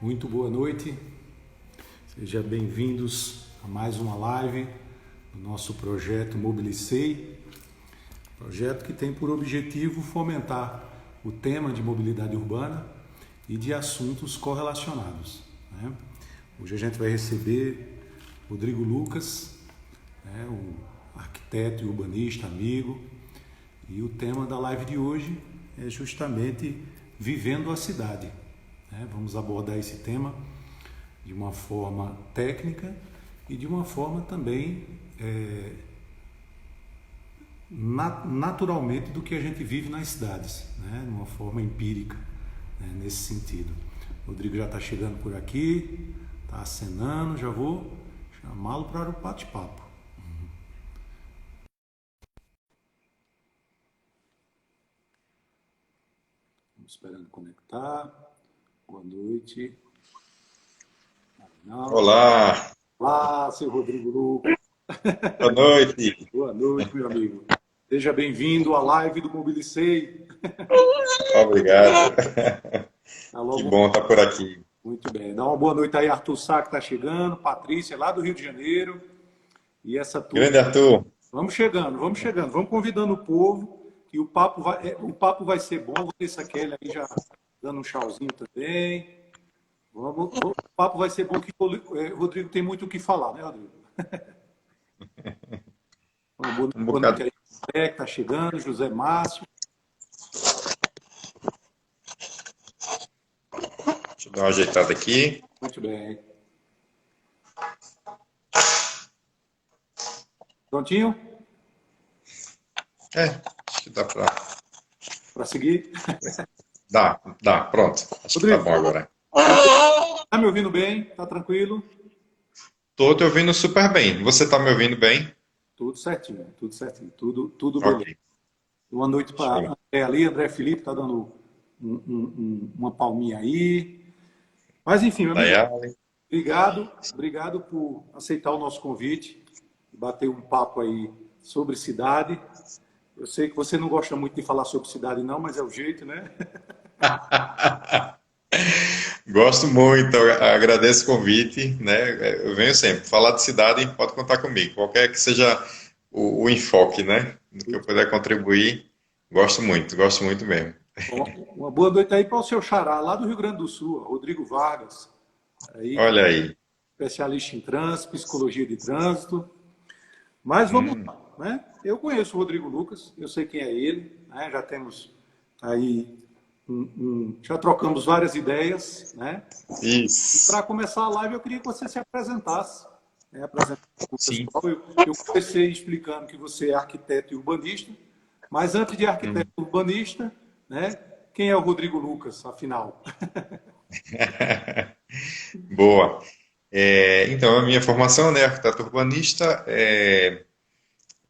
Muito boa noite, sejam bem-vindos a mais uma live do nosso projeto Mobilicei, projeto que tem por objetivo fomentar o tema de mobilidade urbana e de assuntos correlacionados, né? Hoje a gente vai receber Rodrigo Lucas, né, o arquiteto e urbanista, amigo, e o tema da live de hoje é justamente Vivendo a Cidade. Vamos abordar esse tema de uma forma técnica e de uma forma também naturalmente do que a gente vive nas cidades, né? De uma forma empírica, né? Nesse sentido. O Rodrigo já está chegando por aqui, está acenando, já vou chamá-lo para o bate-papo. Estamos esperando conectar. Boa noite. Olá, Olá, seu Rodrigo Lucas. boa noite. Boa noite, meu amigo. Seja bem-vindo à live do Mobilicei. Obrigado. Tá Que logo... bom estar por aqui. Muito bem. Dá uma boa noite aí, Arthur Sá, que está chegando, Patrícia, lá do Rio de Janeiro. E essa turma. Grande Arthur. Vamos chegando, vamos chegando. Vamos convidando o povo, que o papo vai ser bom. Vanessa Kelly aí já dando um tchauzinho também. O papo vai ser bom, que o Rodrigo tem muito o que falar, né, Rodrigo? Uma Um boa noite bocado. aí, José, que está chegando, José Márcio. Deixa eu dar uma ajeitada aqui. Muito bem. Prontinho? Acho que dá Para seguir? Dá, pronto. Acho que tá Rodrigo, bom agora. tá me ouvindo bem? Tá tranquilo? Tô te ouvindo super bem. Você tá me ouvindo bem? Tudo certinho, tudo certinho, tudo beleza. Ok, Boa noite show. para André ali, André Felipe tá dando uma palminha aí. Mas enfim, meu amigo, Dayali. obrigado por aceitar o nosso convite, bater um papo aí sobre cidade. Eu sei que você não gosta muito de falar sobre cidade não, mas é o jeito, né? Gosto muito, agradeço o convite, né? Eu venho sempre. Falar de cidade, pode contar comigo. Qualquer que seja o enfoque, né? No que eu puder contribuir, gosto muito mesmo. Uma boa noite aí para o seu xará, lá do Rio Grande do Sul, Rodrigo Vargas, aí, que é Olha aí. especialista em trânsito, psicologia de trânsito. Mas vamos lá, né? Eu conheço o Rodrigo Lucas, eu sei quem é ele, né? Já temos aí, já trocamos várias ideias, né? E para Isso. começar a live, eu queria que você se apresentasse, né? Apresentar para o Sim. pessoal. Eu comecei explicando que você é arquiteto e urbanista, mas antes de arquiteto e urbanista, né? Quem é o Rodrigo Lucas, afinal? Boa. Então, a minha formação, né, arquiteto urbanista,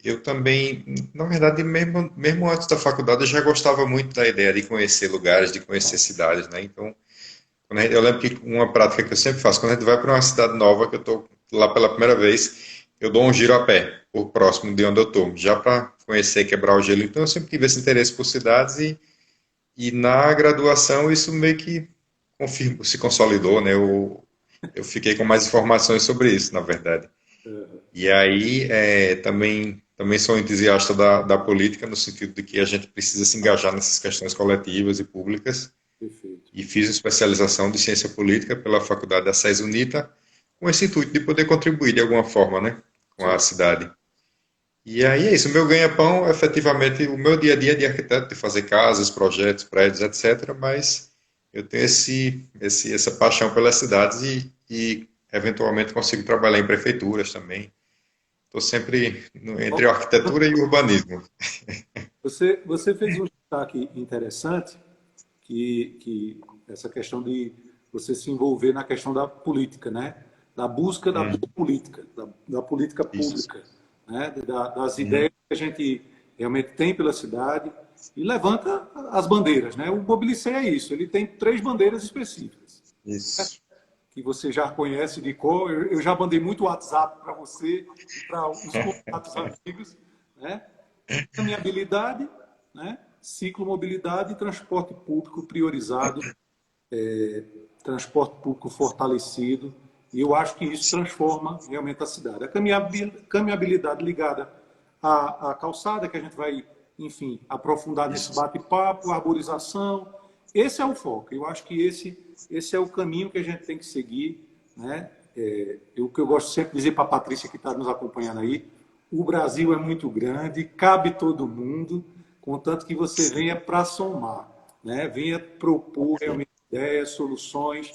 eu também, na verdade, mesmo antes da faculdade, eu já gostava muito da ideia de conhecer lugares, de conhecer cidades, né? Então, eu lembro que uma prática que eu sempre faço, quando a gente vai para uma cidade nova, que eu estou lá pela primeira vez, eu dou um giro a pé, por próximo de onde eu estou, já para conhecer, quebrar o gelo. Então, eu sempre tive esse interesse por cidades e na graduação isso meio que se consolidou, né? Eu fiquei com mais informações sobre isso, na verdade. E aí também sou entusiasta da política, no sentido de que a gente precisa se engajar nessas questões coletivas e públicas. Perfeito. E fiz especialização de ciência política pela Faculdade da SES Unita, com esse intuito de poder contribuir de alguma forma, né, com a Certo. essa. E aí é isso, o meu ganha-pão é efetivamente o meu dia a dia de arquiteto, de fazer casas, projetos, prédios, etc. Mas eu tenho essa paixão pelas cidades e eventualmente consigo trabalhar em prefeituras também. Estou sempre entre a arquitetura e o urbanismo. Você fez um destaque interessante, que essa questão de você se envolver na questão da política, né? Da busca da boa política, da política Isso. pública, né? Das ideias que a gente realmente tem pela cidade e levanta as bandeiras, né? O Mobilicei é isso, ele tem três bandeiras específicas, Isso. que você já conhece de cor. Eu já mandei muito WhatsApp para você e para os contatos amigos, né? Caminhabilidade, né? Ciclomobilidade e transporte público priorizado, transporte público fortalecido, e eu acho que isso transforma realmente a cidade. A caminhabilidade ligada à calçada, que a gente vai, enfim, aprofundar nesse bate-papo, a arborização, esse é o foco. Eu acho que esse é o caminho que a gente tem que seguir, né? O que eu gosto sempre de dizer para a Patrícia, que está nos acompanhando aí, o Brasil é muito grande, cabe todo mundo, contanto que você venha para somar, né? Venha propor realmente ideias, soluções,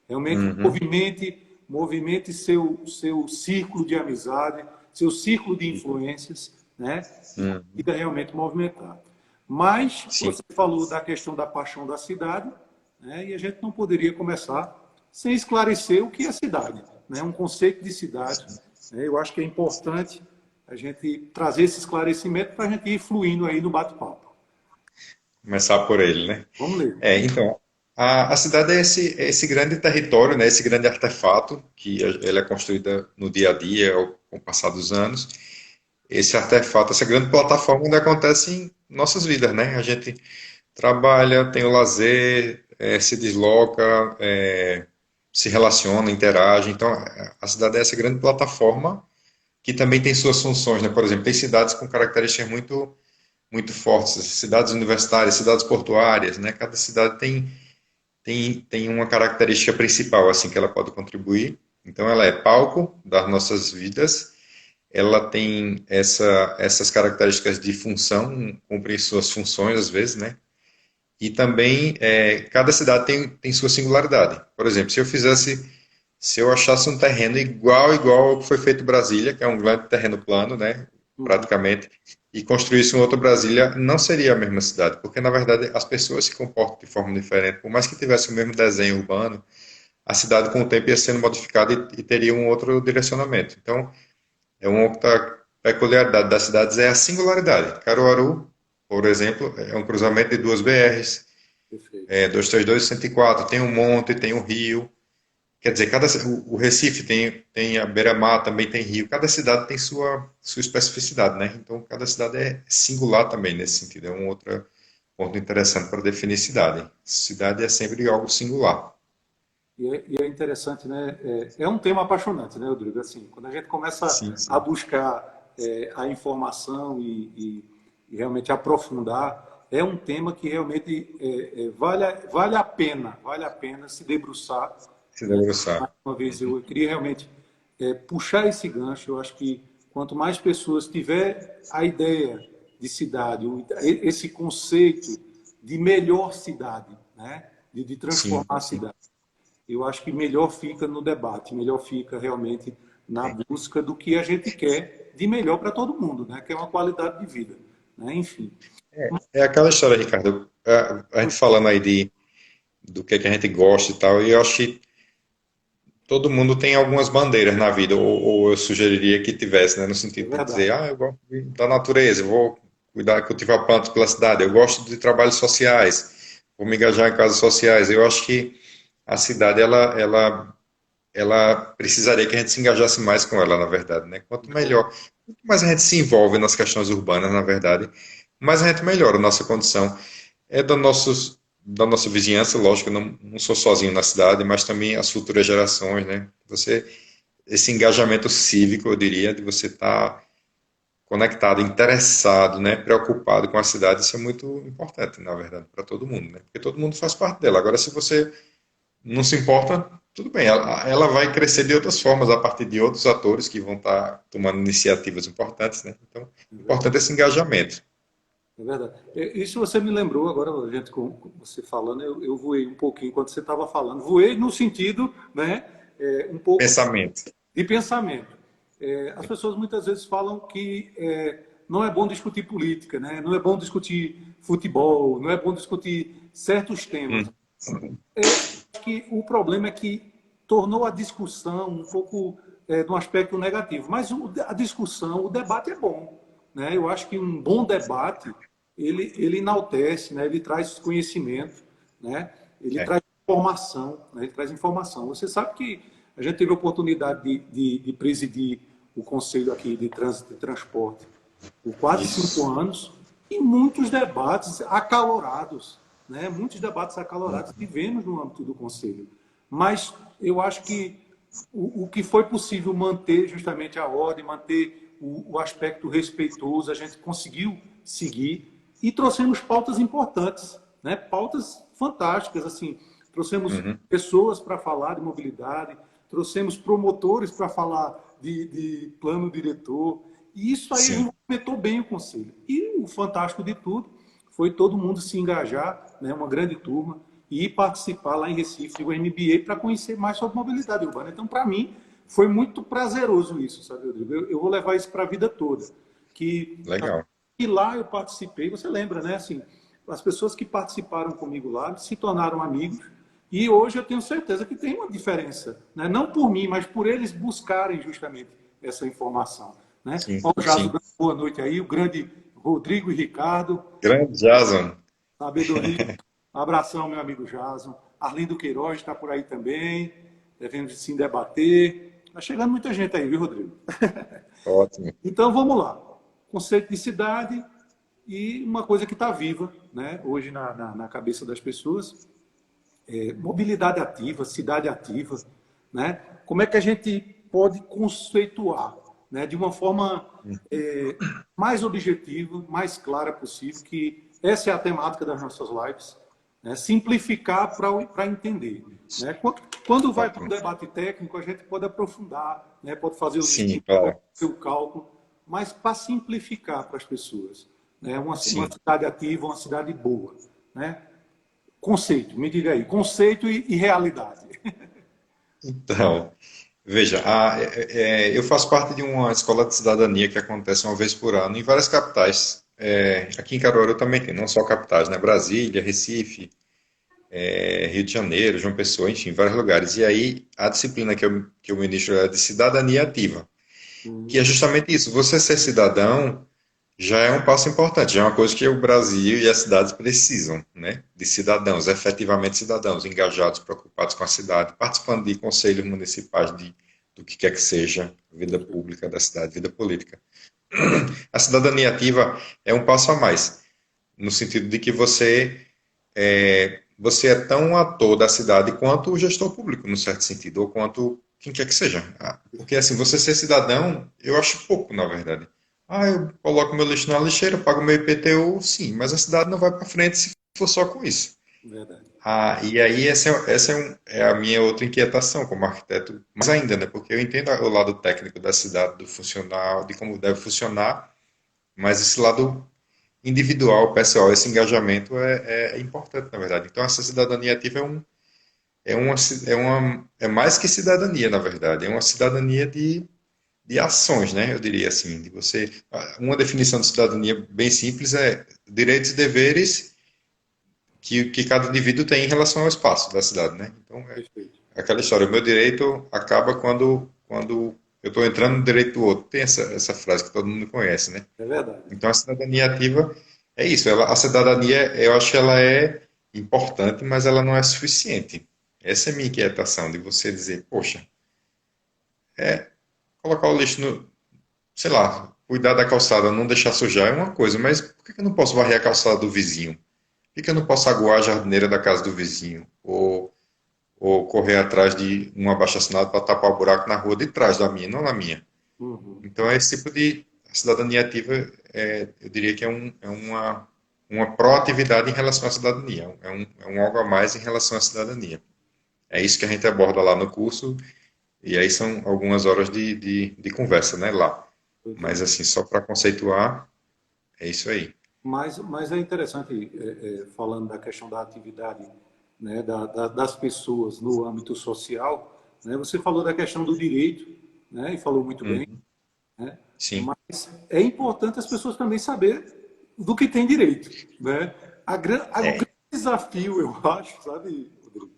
realmente Uhum. movimente seu círculo de amizade, seu círculo de influências, né? E Uhum. consiga realmente movimentar. Mas Sim. você falou da questão da paixão da cidade, né? E a gente não poderia começar sem esclarecer o que é cidade, né? Um conceito de cidade, né? Eu acho que é importante a gente trazer esse esclarecimento para a gente ir fluindo aí no bate-papo. Começar por ele, né? Vamos ler. Então, a cidade é esse grande território, né? Esse grande artefato que ele é construída no dia a dia, com o passar dos anos. Esse artefato, essa grande plataforma onde acontecem nossas vidas, né? A gente trabalha, tem o lazer, se desloca, se relaciona, interage. Então, a cidade é essa grande plataforma que também tem suas funções, né? Por exemplo, tem cidades com características muito fortes, cidades universitárias, cidades portuárias, né? Cada cidade tem uma característica principal, assim, que ela pode contribuir. Então, ela é palco das nossas vidas, ela tem essas características de função, cumpre suas funções às vezes, né? E também cada cidade tem sua singularidade. Por exemplo, se eu achasse um terreno igual ao que foi feito em Brasília, que é um grande terreno plano, né? Uhum. Praticamente, e construísse um outro Brasília, não seria a mesma cidade, porque na verdade as pessoas se comportam de forma diferente. Por mais que tivesse o mesmo desenho urbano, a cidade com o tempo ia sendo modificada e teria um outro direcionamento. Então, uma outra peculiaridade das cidades é a singularidade. Caruaru, por exemplo, é um cruzamento de duas BRs, Perfeito. 232 e 104, tem um monte, tem um rio. Quer dizer, o Recife tem a Beira-Mar, também tem rio. Cada cidade tem sua especificidade, né? Então, cada cidade é singular também nesse sentido. É um outro ponto interessante para definir cidade. Cidade é sempre algo singular. E é interessante, né? É um tema apaixonante, né, Rodrigo? Assim, quando a gente começa Sim, a sim. buscar a informação e realmente aprofundar, é um tema que realmente vale a pena se debruçar, Se né? debruçar. Mais uma vez, eu queria realmente puxar esse gancho. Eu acho que quanto mais pessoas tiver a ideia de cidade, esse conceito de melhor cidade, né? De transformar Sim, a sim. cidade, eu acho que melhor fica no debate, melhor fica realmente na busca do que a gente quer de melhor para todo mundo, né? Que é uma qualidade de vida, né? Enfim. É aquela história, Ricardo. A gente falando aí do que a gente gosta e tal, e eu acho que todo mundo tem algumas bandeiras na vida, ou eu sugeriria que tivesse, né, no É sentido de dizer, verdade, eu gosto da natureza, eu vou cuidar, cultivar plantas pela cidade, eu gosto de trabalhos sociais, vou me engajar em causas sociais. Eu acho que a cidade, ela precisaria que a gente se engajasse mais com ela, na verdade, né? Quanto concordo. melhor, quanto mais a gente se envolve nas questões urbanas, na verdade, mais a gente melhora a nossa condição. É da nossa vizinhança, lógico, eu não sou sozinho na cidade, mas também as futuras gerações, né? Esse engajamento cívico, eu diria, de você estar conectado, interessado, né? Preocupado com a cidade, isso é muito importante, na verdade, para todo mundo, né? Porque todo mundo faz parte dela. Agora, se você não se importa, tudo bem, ela vai crescer de outras formas, a partir de outros atores que vão estar tomando iniciativas importantes, né? Então, É o importante verdade. é esse engajamento. É verdade. Isso você me lembrou agora, a gente com você falando, eu voei um pouquinho enquanto você estava falando. Voei no sentido, né, um pouco Pensamento. de pensamento. As pessoas muitas vezes falam que não é bom discutir política, né? Não é bom discutir futebol, não é bom discutir certos temas. Hum. Que o problema é que tornou a discussão um pouco de um aspecto negativo. Mas a discussão, o debate é bom, né? Eu acho que um bom debate ele enaltece, né? Ele traz conhecimento, né? Ele É. traz informação, né? Ele traz informação. Você sabe que a gente teve a oportunidade de presidir o Conselho aqui de Trânsito e Transporte por quase cinco Isso. anos e muitos debates acalorados, né? Muitos debates acalorados tivemos no âmbito do Conselho. Mas eu acho que o que foi possível manter justamente a ordem, manter o aspecto respeitoso, a gente conseguiu seguir e trouxemos pautas importantes, né? Pautas fantásticas, assim, trouxemos Uhum. pessoas para falar de mobilidade, trouxemos promotores para falar de plano diretor, e isso aí Sim, movimentou bem o conselho. E o fantástico de tudo foi todo mundo se engajar, né, uma grande turma, e participar lá em Recife do MBA para conhecer mais sobre mobilidade urbana. Então, para mim, foi muito prazeroso isso, sabe, Rodrigo? Eu vou levar isso para a vida toda. Que, legal. e lá eu participei, você lembra, né? Assim, as pessoas que participaram comigo lá se tornaram amigos e hoje eu tenho certeza que tem uma diferença, né? Não por mim, mas por eles buscarem justamente essa informação, né? Sim, Ó, o Jaso, sim. boa noite aí, o grande Rodrigo e Ricardo, Grande Jason. sabedoria. Abração, meu amigo Jason. Arlindo Queiroz está por aí também, devendo sim debater. Está chegando muita gente aí, viu, Rodrigo? Ótimo. Então vamos lá. Conceito de cidade e uma coisa que está viva, né, hoje na cabeça das pessoas, mobilidade ativa, cidade ativa, né? Como é que a gente pode conceituar, né, de uma forma mais objetiva, mais clara possível, que essa é a temática das nossas lives, né? Simplificar para entender. Né? Quando vai para um Ótimo. debate técnico, a gente pode aprofundar, né? Pode fazer os Sim, estudos, pode claro. fazer o cálculo, mas para simplificar para as pessoas. Né? Uma Sim. cidade ativa, uma cidade boa. Né? Conceito, me diga aí. Conceito e realidade. Então, veja, eu faço parte de uma escola de cidadania que acontece uma vez por ano em várias capitais. Aqui em Caruaru também tem, não só capitais, né? Brasília, Recife, Rio de Janeiro, João Pessoa, enfim, vários lugares. E aí, a disciplina que eu ministro é de cidadania ativa, que é justamente isso. Você ser cidadão já é um passo importante, já é uma coisa que o Brasil e as cidades precisam, né? De cidadãos, efetivamente cidadãos, engajados, preocupados com a cidade, participando de conselhos municipais, do que quer que seja, vida pública da cidade, vida política. A cidadania ativa é um passo a mais, no sentido de que você é tão ator da cidade quanto o gestor público, no certo sentido, ou quanto quem quer que seja. Porque assim, você ser cidadão, eu acho pouco, na verdade. Eu coloco meu lixo na lixeira, pago meu IPTU, sim, mas a cidade não vai para frente se for só com isso. Verdade. E aí essa é a minha outra inquietação como arquiteto, mais ainda, né? Porque eu entendo o lado técnico da cidade, do funcional, de como deve funcionar, mas esse lado individual, pessoal, esse engajamento é importante, na verdade. Então, essa cidadania ativa é mais que cidadania, na verdade. É uma cidadania de ações, né? Eu diria assim, de você. Uma definição de cidadania bem simples é direitos e deveres que cada indivíduo tem em relação ao espaço da cidade, né? Então, Perfeito. aquela história, o meu direito acaba quando eu estou entrando no direito do outro. Tem essa frase que todo mundo conhece, né? É verdade. Então, a cidadania ativa é isso. A cidadania, eu acho que ela é importante, mas ela não é suficiente. Essa é a minha inquietação, de você dizer, poxa, colocar o lixo no, sei lá, cuidar da calçada, não deixar sujar é uma coisa, mas por que eu não posso varrer a calçada do vizinho? Por que eu não posso aguar a jardineira da casa do vizinho? Ou correr atrás de um abaixo-assinado para tapar o buraco na rua de trás da minha, não na minha? Uhum. Então, é esse tipo de cidadania ativa, eu diria que uma proatividade em relação à cidadania, é um algo a mais em relação à cidadania. É isso que a gente aborda lá no curso, e aí são algumas horas de conversa, né, lá. Mas, Entendi. assim, só para conceituar, é isso aí. Mas é interessante, falando da questão da atividade, né, das pessoas no âmbito social, né, você falou da questão do direito, né, e falou muito bem, Uhum. né, Sim, mas é importante as pessoas também saber do que tem direito. Né? O é. grande desafio, eu acho, sabe, Rodrigo,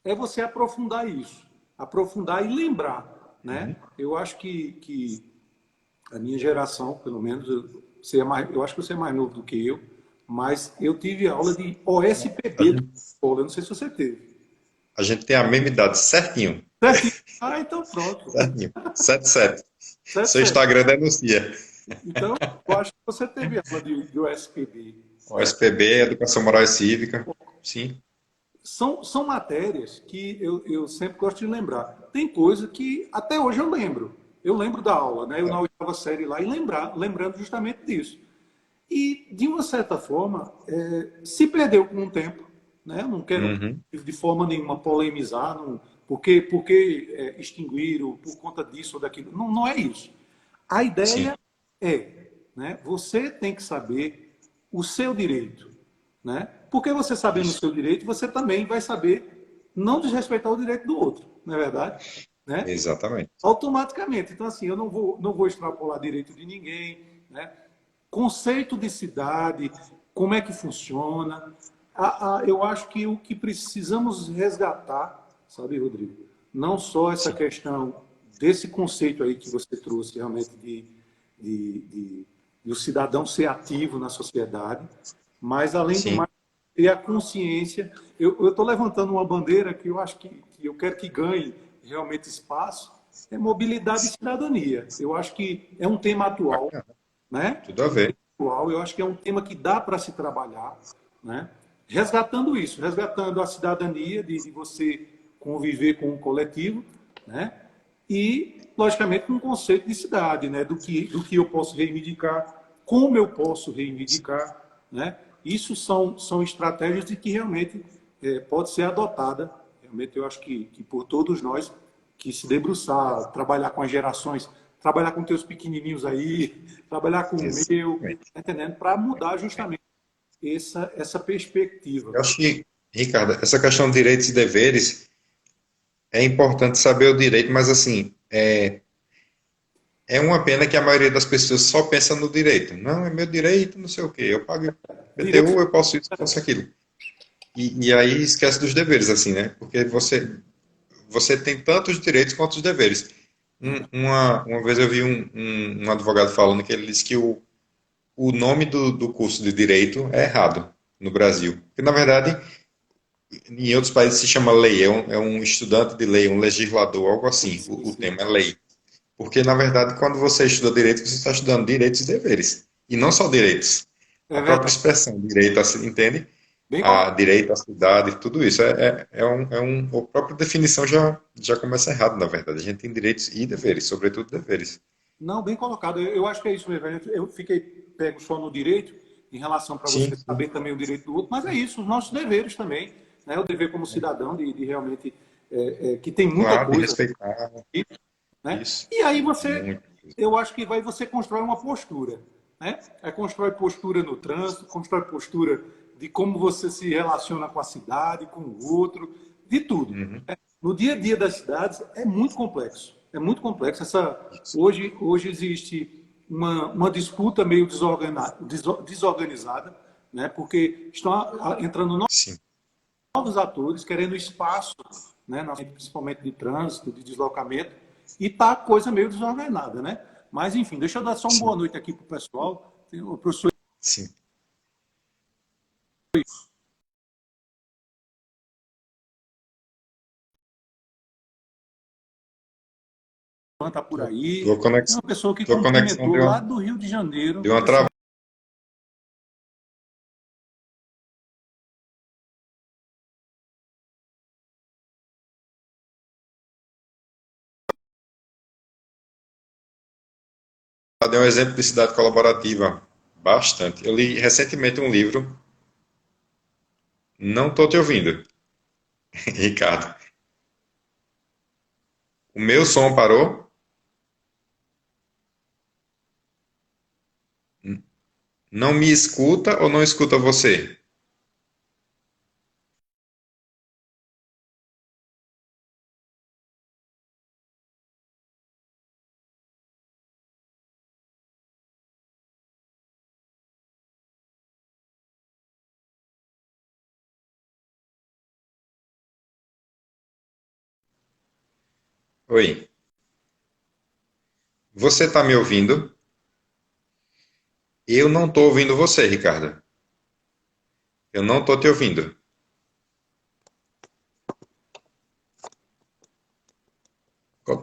é você aprofundar isso, aprofundar e lembrar. Né? Uhum. Eu acho que a minha geração, pelo menos, eu acho que você é mais novo do que eu, mas eu tive aula de A OSPB na gente, escola, eu não sei se você teve. a gente tem a mesma idade, certinho, Certinho? Ah, então pronto. certinho. 77. Certo, Seu certo. Instagram denuncia. Então, eu acho que você teve aula de OSPB. O SPB, Educação Moral e Cívica. Sim, são matérias que eu sempre gosto de lembrar. Tem coisa que até hoje eu lembro. Eu lembro da aula, né? Eu na oitava série lá e lembrando justamente disso. E, de uma certa forma, se perdeu com o tempo. Né? Não quero, Uhum. de forma nenhuma, polemizar, não, porque extinguiram por conta disso ou daquilo. Não, não é isso. A Sim, ideia é, né, você tem que saber o seu direito. Né? Porque você sabendo o isso. seu direito, você também vai saber não desrespeitar o direito do outro, não é verdade? Né? Exatamente. Automaticamente. Então, assim, eu não vou extrapolar direito de ninguém. Né? Conceito de cidade, como é que funciona. Eu acho que o que precisamos resgatar, sabe, Rodrigo, não só essa Sim, questão desse conceito aí que você trouxe realmente de, de, de o cidadão ser ativo na sociedade, mas além do sim. mais, ter a consciência. Eu estou levantando uma bandeira que eu acho que eu quero que ganhe realmente espaço, é mobilidade e cidadania. Eu acho que é um tema atual, Bacana. né? Tudo a É um tema ver. atual, eu acho que é um tema que dá para se trabalhar, né? Resgatando isso, resgatando a cidadania de você conviver com o coletivo, né? E, logicamente, com um conceito de cidade, né? Do que eu posso reivindicar, como eu posso reivindicar, né? Isso são estratégias de que realmente pode ser adotada, realmente eu acho que por todos nós, que se debruçar, trabalhar com as gerações, trabalhar com teus pequenininhos aí, trabalhar com o meu, Exatamente. tá entendendo? Para mudar justamente essa perspectiva. Eu acho que, Ricardo, essa questão de direitos e deveres é importante saber o direito, mas assim, é uma pena que a maioria das pessoas só pensa no direito. Não, é meu direito, não sei o quê. Eu pago Direito, PTU, eu posso isso, posso aquilo. E aí esquece dos deveres, assim, né? Porque você tem tantos direitos quanto os deveres. Uma vez eu vi um advogado falando que ele disse que o nome do curso de direito é errado no Brasil. Porque, na verdade, em outros países se chama lei, é um estudante de lei, um legislador, algo assim. sim, O sim. tema é lei. Porque, na verdade, quando você estuda direito, você está estudando direitos e deveres. E não só direitos. A É própria verdade. expressão, direito, entende? Bem A colocado. direito à cidade, tudo isso. A própria definição já começa errado, na verdade. A gente tem direitos e deveres, sobretudo deveres. Não, bem colocado. Eu acho que é isso mesmo. Eu fiquei pego só no direito, em relação para Sim, você sim. saber também o direito do outro, mas é isso, os nossos deveres também. Né? O dever como cidadão de realmente, que tem muita Claro, de coisa. respeitar Né? isso. E aí você, Muito. eu acho que vai você constrói uma postura, né? Aí constrói postura no trânsito, constrói postura de como você se relaciona com a cidade, com o outro, de tudo. Uhum, Né? No dia a dia das cidades é muito complexo, é muito complexo. isso. Hoje existe uma disputa meio desorganizada, né? Porque estão entrando Sim, novos atores querendo espaço, né, principalmente de trânsito, de deslocamento, e tá a coisa meio desordenada, né? Mas, enfim, deixa eu dar só uma boa sim, noite aqui para o pessoal. O professor sim. Ivan está por Tua aí. É conexão, uma pessoa que tua conexão cumprimentou lá do Rio de Janeiro. deu uma travada. É um exemplo de cidade colaborativa. Bastante. Eu li recentemente um livro. Não estou te ouvindo, Ricardo. O meu som parou? Não me escuta ou não escuta você? Oi. Você está me ouvindo? Eu não estou ouvindo você, Ricardo. Eu não estou te ouvindo.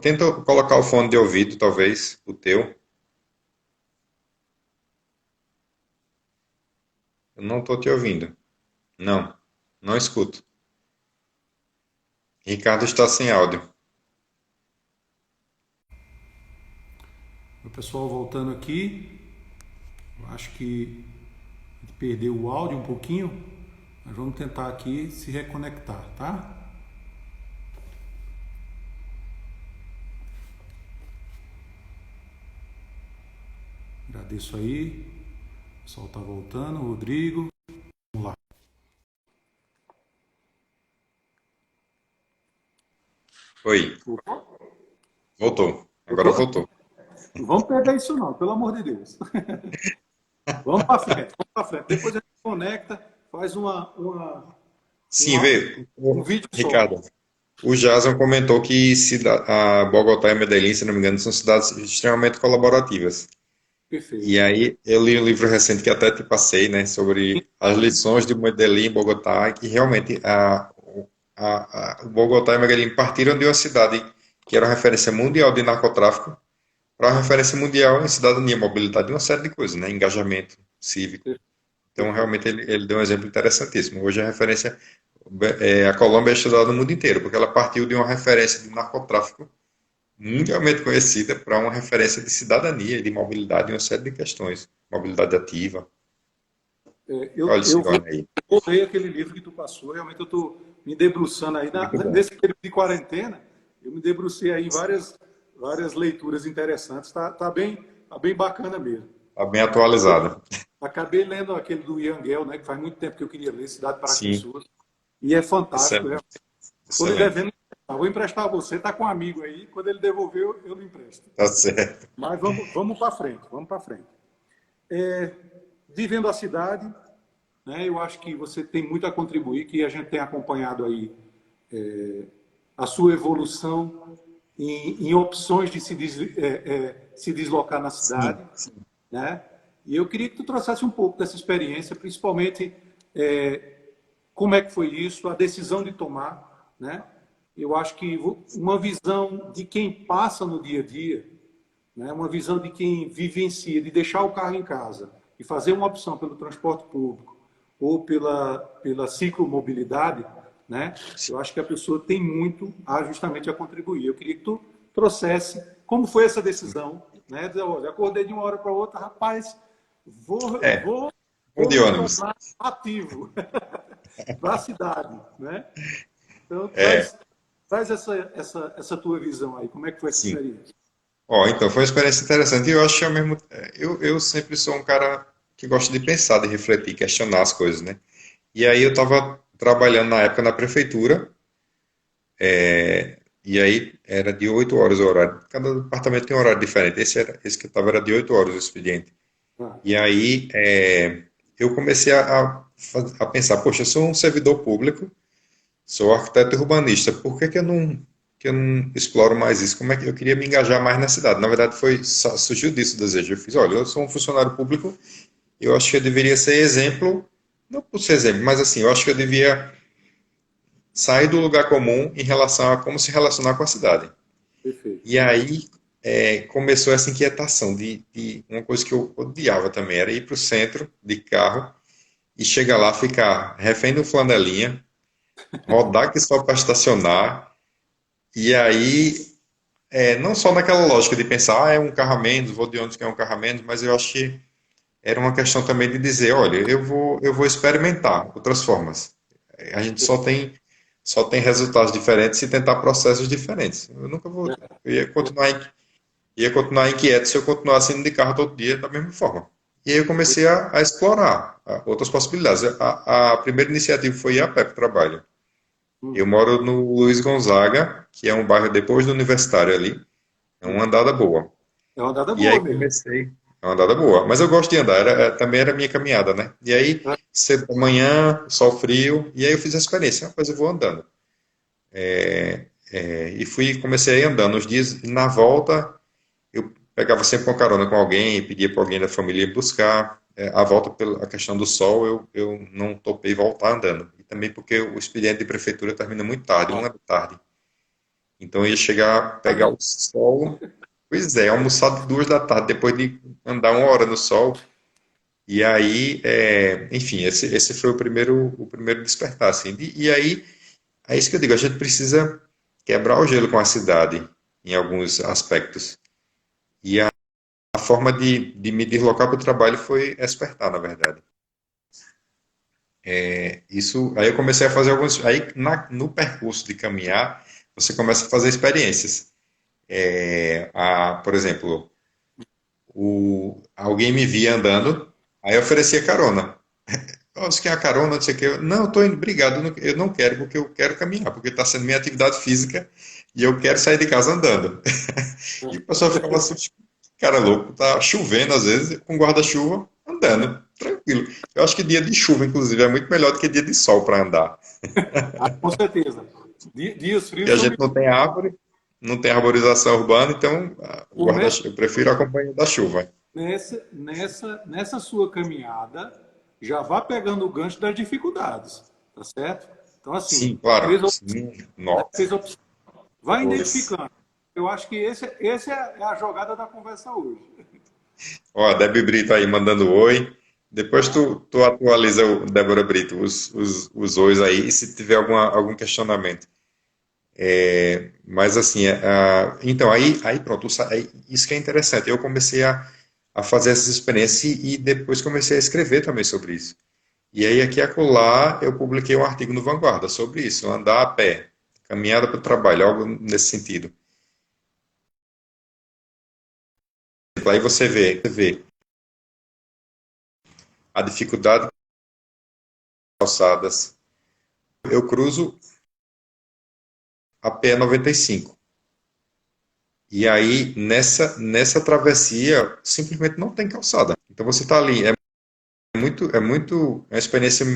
Tenta colocar o fone de ouvido, talvez, o teu. Eu não estou te ouvindo. Não, não escuto. Ricardo está sem áudio. O pessoal voltando aqui, eu acho que perdeu o áudio um pouquinho, mas vamos tentar aqui se reconectar, tá? Agradeço aí. O pessoal tá voltando, Rodrigo. Vamos lá. Oi, voltou. Agora Voltou? voltou. Não vamos perder isso não, pelo amor de Deus. Vamos para frente, vamos para frente. Depois a gente conecta, faz Sim, vê, um vídeo só. Ricardo, o Jason comentou que a Bogotá e Medellín, se não me engano, são cidades extremamente colaborativas. E Perfeito. aí, eu li um livro recente que até te passei, né, sobre as lições de Medellín e Bogotá, que realmente o Bogotá e Medellín partiram de uma cidade que era uma referência mundial de narcotráfico para uma referência mundial em cidadania, mobilidade e uma série de coisas, né, engajamento cívico. Então, Perfeito. realmente, ele deu um exemplo interessantíssimo. Hoje, a referência, a Colômbia é estudada no mundo inteiro, porque ela partiu de uma referência de narcotráfico mundialmente conhecida para uma referência de cidadania e de mobilidade e uma série de questões. Mobilidade ativa. Olha, Eu olha aí. vou ler aquele livro que tu passou. Realmente eu estou me debruçando aí. Muito bom. Nesse período de quarentena, eu me debrucei aí em várias leituras interessantes. Tá bem bacana mesmo. Está bem atualizada. Acabei lendo aquele do Ian Gell, né, que faz muito tempo que eu queria ler, Cidade para as Sim, Pessoas. E é fantástico. excelente, Estou lhe excelente. devendo. Vou emprestar a você, tá com um amigo aí. Quando ele devolver, eu lhe empresto. Tá certo. Mas vamos para frente, vamos para frente. Vivendo a cidade, né, eu acho que você tem muito a contribuir, que a gente tem acompanhado aí a sua evolução em opções de se deslocar na Sim, cidade, sim. né? E eu queria que tu trouxesse um pouco dessa experiência, principalmente como é que foi isso, a decisão de tomar, né? Eu acho que uma visão de quem passa no dia a dia, né? Uma visão de quem vivencia, de deixar o carro em casa e fazer uma opção pelo transporte público ou pela ciclomobilidade, né? Eu acho que a pessoa tem muito justamente a contribuir. Eu queria que tu trouxesse como foi essa decisão, né? Dizer, olha, acordei de uma hora para outra, rapaz, vou, É, vou, vou vou de me ônibus. tornar ativo para a cidade, né? Então, É, traz essa tua visão aí. Como é que foi essa sim. experiência? Ó, então foi uma experiência interessante. E eu acho que ao mesmo, eu sempre sou um cara que gosta de pensar, de refletir, questionar as coisas, né? E aí eu estava trabalhando na época na prefeitura. E aí era de 8 horas o horário. Cada departamento tem um horário diferente. Esse que eu estava era de 8 horas o expediente. Ah, E aí eu comecei a pensar, poxa, eu sou um servidor público, sou arquiteto urbanista, por que que eu não exploro mais isso? Como é que eu queria me engajar mais na cidade? Na verdade, surgiu disso o desejo. Eu fiz, olha, eu sou um funcionário público, eu acho que eu deveria ser exemplo, não por ser exemplo, mas assim, eu acho que eu devia sair do lugar comum em relação a como se relacionar com a cidade. perfeito. E aí começou essa inquietação de uma coisa que eu odiava também, era ir para o centro de carro e chegar lá, ficar refém do flanelinha, rodar que só para estacionar, e aí, não só naquela lógica de pensar, é um carro a menos, vou de ônibus que é um carro a menos, mas eu acho que era uma questão também de dizer, olha, eu vou experimentar outras formas. A gente só tem resultados diferentes se tentar processos diferentes. Eu nunca vou, eu ia continuar inquieto se eu continuasse indo de carro todo dia da mesma forma. E aí eu comecei a explorar outras possibilidades. A primeira iniciativa foi ir a pé para o trabalho. Eu Uhum. moro no Luiz Gonzaga, que é um bairro depois do Universitário ali, é uma andada boa. É uma dada E aí boa mesmo. comecei, é uma andada boa, mas eu gosto de andar, também era a minha caminhada, né? E aí, Ah, cedo da manhã, sol frio, e aí eu fiz a experiência, rapaz, eu vou andando. E comecei a ir andando os dias, e na volta eu pegava sempre uma carona com alguém, pedia para alguém da família ir buscar. A volta pela questão do sol, eu não topei voltar andando. E também porque o expediente de prefeitura termina muito tarde, 1 da tarde. Então eu ia chegar, pegar o sol, pois é, almoçar de 2 da tarde, depois de andar 1 hora no sol. E aí, enfim, esse foi o primeiro despertar, assim. E aí é isso que eu digo, a gente precisa quebrar o gelo com a cidade em alguns aspectos. E a forma de me deslocar para o trabalho foi espertar, na verdade. Isso, aí eu comecei a fazer alguns, aí no percurso de caminhar, você começa a fazer experiências. Por exemplo, alguém me via andando, aí eu oferecia carona. Oh, você quer a carona, não sei o que. Não, eu estou indo, obrigado, eu não quero, porque eu quero caminhar, porque está sendo minha atividade física e eu quero sair de casa andando. E o pessoal ficava assim, tipo, cara louco, tá chovendo às vezes, com guarda-chuva, andando, tranquilo. Eu acho que dia de chuva, inclusive, é muito melhor do que dia de sol para andar. Ah, com certeza. Dias Porque frios a são gente não tem árvore, não tem arborização urbana, então por nessa, eu prefiro a companhia da chuva. nessa sua caminhada, já vá pegando o gancho das dificuldades, tá certo? Então, assim, Sim, claro. fez, Sim, nossa. fez opção, vai Pois. identificando. Eu acho que esse é a jogada da conversa hoje. Ó, a Debbie Brito aí mandando oi. Depois tu atualiza o Débora Brito, os ois aí, e se tiver algum questionamento. Mas assim, então aí pronto, isso que é interessante. Eu comecei a fazer essas experiências e depois comecei a escrever também sobre isso. E aí aqui e acolá eu publiquei um artigo no Vanguarda sobre isso, andar a pé, caminhada para o trabalho, algo nesse sentido. Aí você vê a dificuldade das calçadas. Eu cruzo a pé 95. E aí, nessa travessia, simplesmente não tem calçada. Então você está ali. É uma experiência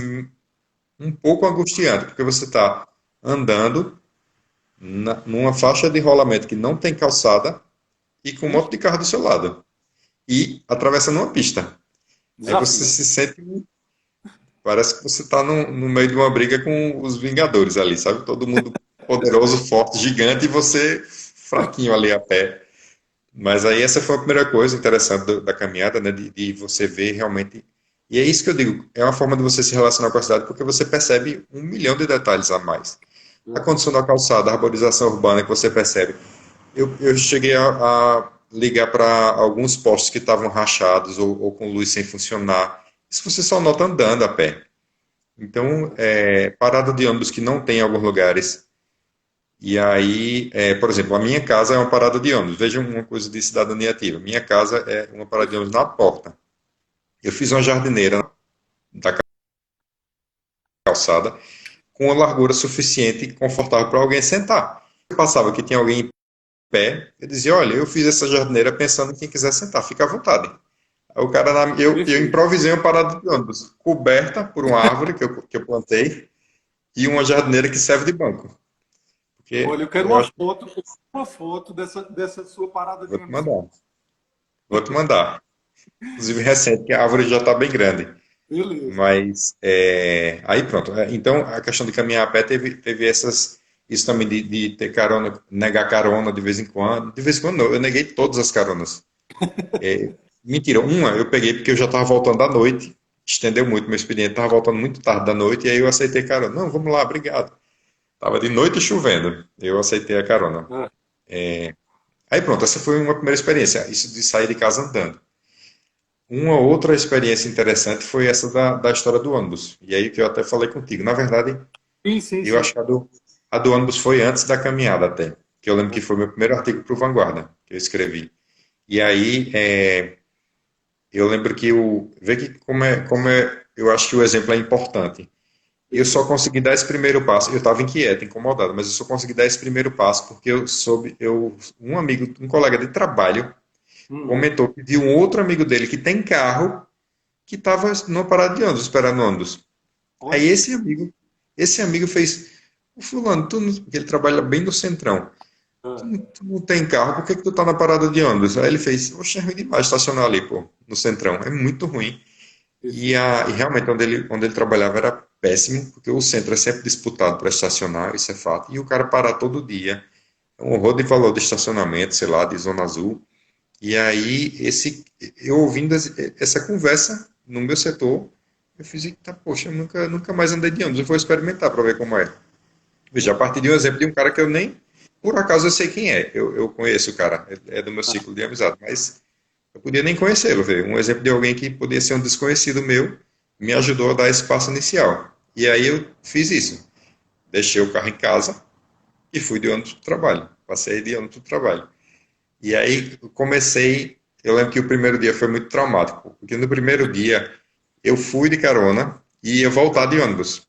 um pouco angustiante, porque você está andando numa faixa de rolamento que não tem calçada e com um monte Ixi, de carro do seu lado. E atravessando uma pista. Aí você desafio. se sente, parece que você está no meio de uma briga com os Vingadores ali, sabe? Todo mundo poderoso, forte, gigante e você fraquinho ali a pé. Mas aí essa foi a primeira coisa interessante da caminhada, né? De você ver realmente. E é isso que eu digo, é uma forma de você se relacionar com a cidade, porque você percebe um milhão de detalhes a mais. A condição da calçada, a arborização urbana que você percebe. Eu cheguei a ligar para alguns postos que estavam rachados ou com luz sem funcionar. Isso você só nota andando a pé. Então, parada de ônibus que não tem em alguns lugares. E aí, por exemplo, a minha casa é uma parada de ônibus. Veja uma coisa de cidadania ativa. Minha casa é uma parada de ônibus na porta. Eu fiz uma jardineira da calçada com uma largura suficiente e confortável para alguém sentar. Eu passava que tinha alguém em pé, eu dizia, olha, eu fiz essa jardineira pensando em quem quiser sentar, fica à vontade. Aí o cara, eu Perfeito. improvisei uma parada de ônibus, coberta por uma árvore que eu plantei e uma jardineira que serve de banco. Olha, Porque eu quero eu acho que uma foto dessa sua parada de vou te ônibus. mandar. Vou te mandar. Inclusive recente, que a árvore já está bem grande. Beleza. Mas aí pronto. Então a questão de caminhar a pé teve isso também de ter carona, negar carona de vez em quando. De vez em quando não, eu neguei todas as caronas. Mentira, uma eu peguei porque eu já estava voltando à noite, estendeu muito meu expediente, estava voltando muito tarde da noite, e aí eu aceitei carona. Não, vamos lá, obrigado. Tava de noite chovendo, eu aceitei a carona. Ah, Aí pronto, essa foi uma primeira experiência, isso de sair de casa andando. Uma outra experiência interessante foi essa da história do ônibus. E aí que eu até falei contigo. Na verdade, sim, sim, eu sim. acho que a do ônibus foi antes da caminhada até. Que eu lembro que foi meu primeiro artigo para o Vanguarda, que eu escrevi. E aí, eu lembro que vê que eu acho que o exemplo é importante. Eu só Perfeito. consegui dar esse primeiro passo. Eu estava inquieto, incomodado, mas eu só consegui dar esse primeiro passo porque um amigo, um colega de trabalho, Uhum. comentou que viu um outro amigo dele que tem carro que estava numa parada de ônibus, esperando ônibus. Olha Aí que esse amigo fez, o fulano, porque ele trabalha bem no centrão, ah, tu não tem carro, por que que tu tá na parada de ônibus? Aí ele fez, oxe, é ruim demais estacionar ali, pô, no centrão, é muito ruim. perfeito. E realmente onde ele trabalhava era péssimo, porque o centro é sempre disputado para estacionar, isso é fato, e o cara parar todo dia, é um horror de valor de estacionamento, sei lá, de zona azul. E aí, eu ouvindo essa conversa no meu setor, eu fiz, eita, poxa, eu nunca mais andei de ônibus, eu vou experimentar para ver como é. Veja, a partir de um exemplo de um cara que eu nem, por acaso, eu sei quem é. Eu conheço o cara, é do meu ciclo de amizade, mas eu podia nem conhecê-lo. Ver. Um exemplo de alguém que podia ser um desconhecido meu me ajudou a dar esse passo inicial. E aí eu fiz isso. Deixei o carro em casa e fui de ônibus para o trabalho. Passei de ônibus para o trabalho. E aí eu comecei. Eu lembro que o primeiro dia foi muito traumático, porque no primeiro dia eu fui de carona e ia voltar de ônibus.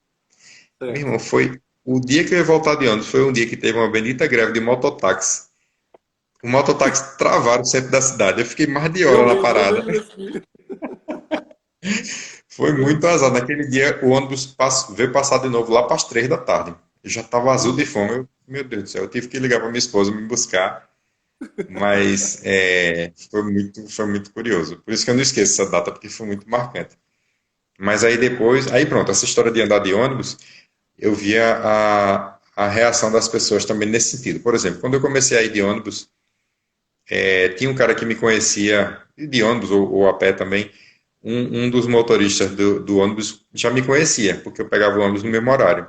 Meu Certo. irmão, foi o dia que eu ia voltar de ônibus, foi um dia que teve uma bendita greve de mototáxi. O mototáxi travaram o centro da cidade. Eu fiquei mais de hora na Eu parada. lembro desse vídeo. Foi muito azar. Naquele dia o ônibus veio passar de novo lá para as 3 da tarde. Eu já estava azul de fome. Meu Deus do céu, eu tive que ligar para minha esposa me buscar. Mas foi muito curioso. Por isso que eu não esqueço essa data, porque foi muito marcante. Mas aí depois, aí pronto, essa história de andar de ônibus, eu via a reação das pessoas também nesse sentido. Por exemplo, quando eu comecei a ir de ônibus, tinha um cara que me conhecia, de ônibus ou a pé também, um dos motoristas do ônibus já me conhecia, porque eu pegava o ônibus no mesmo horário.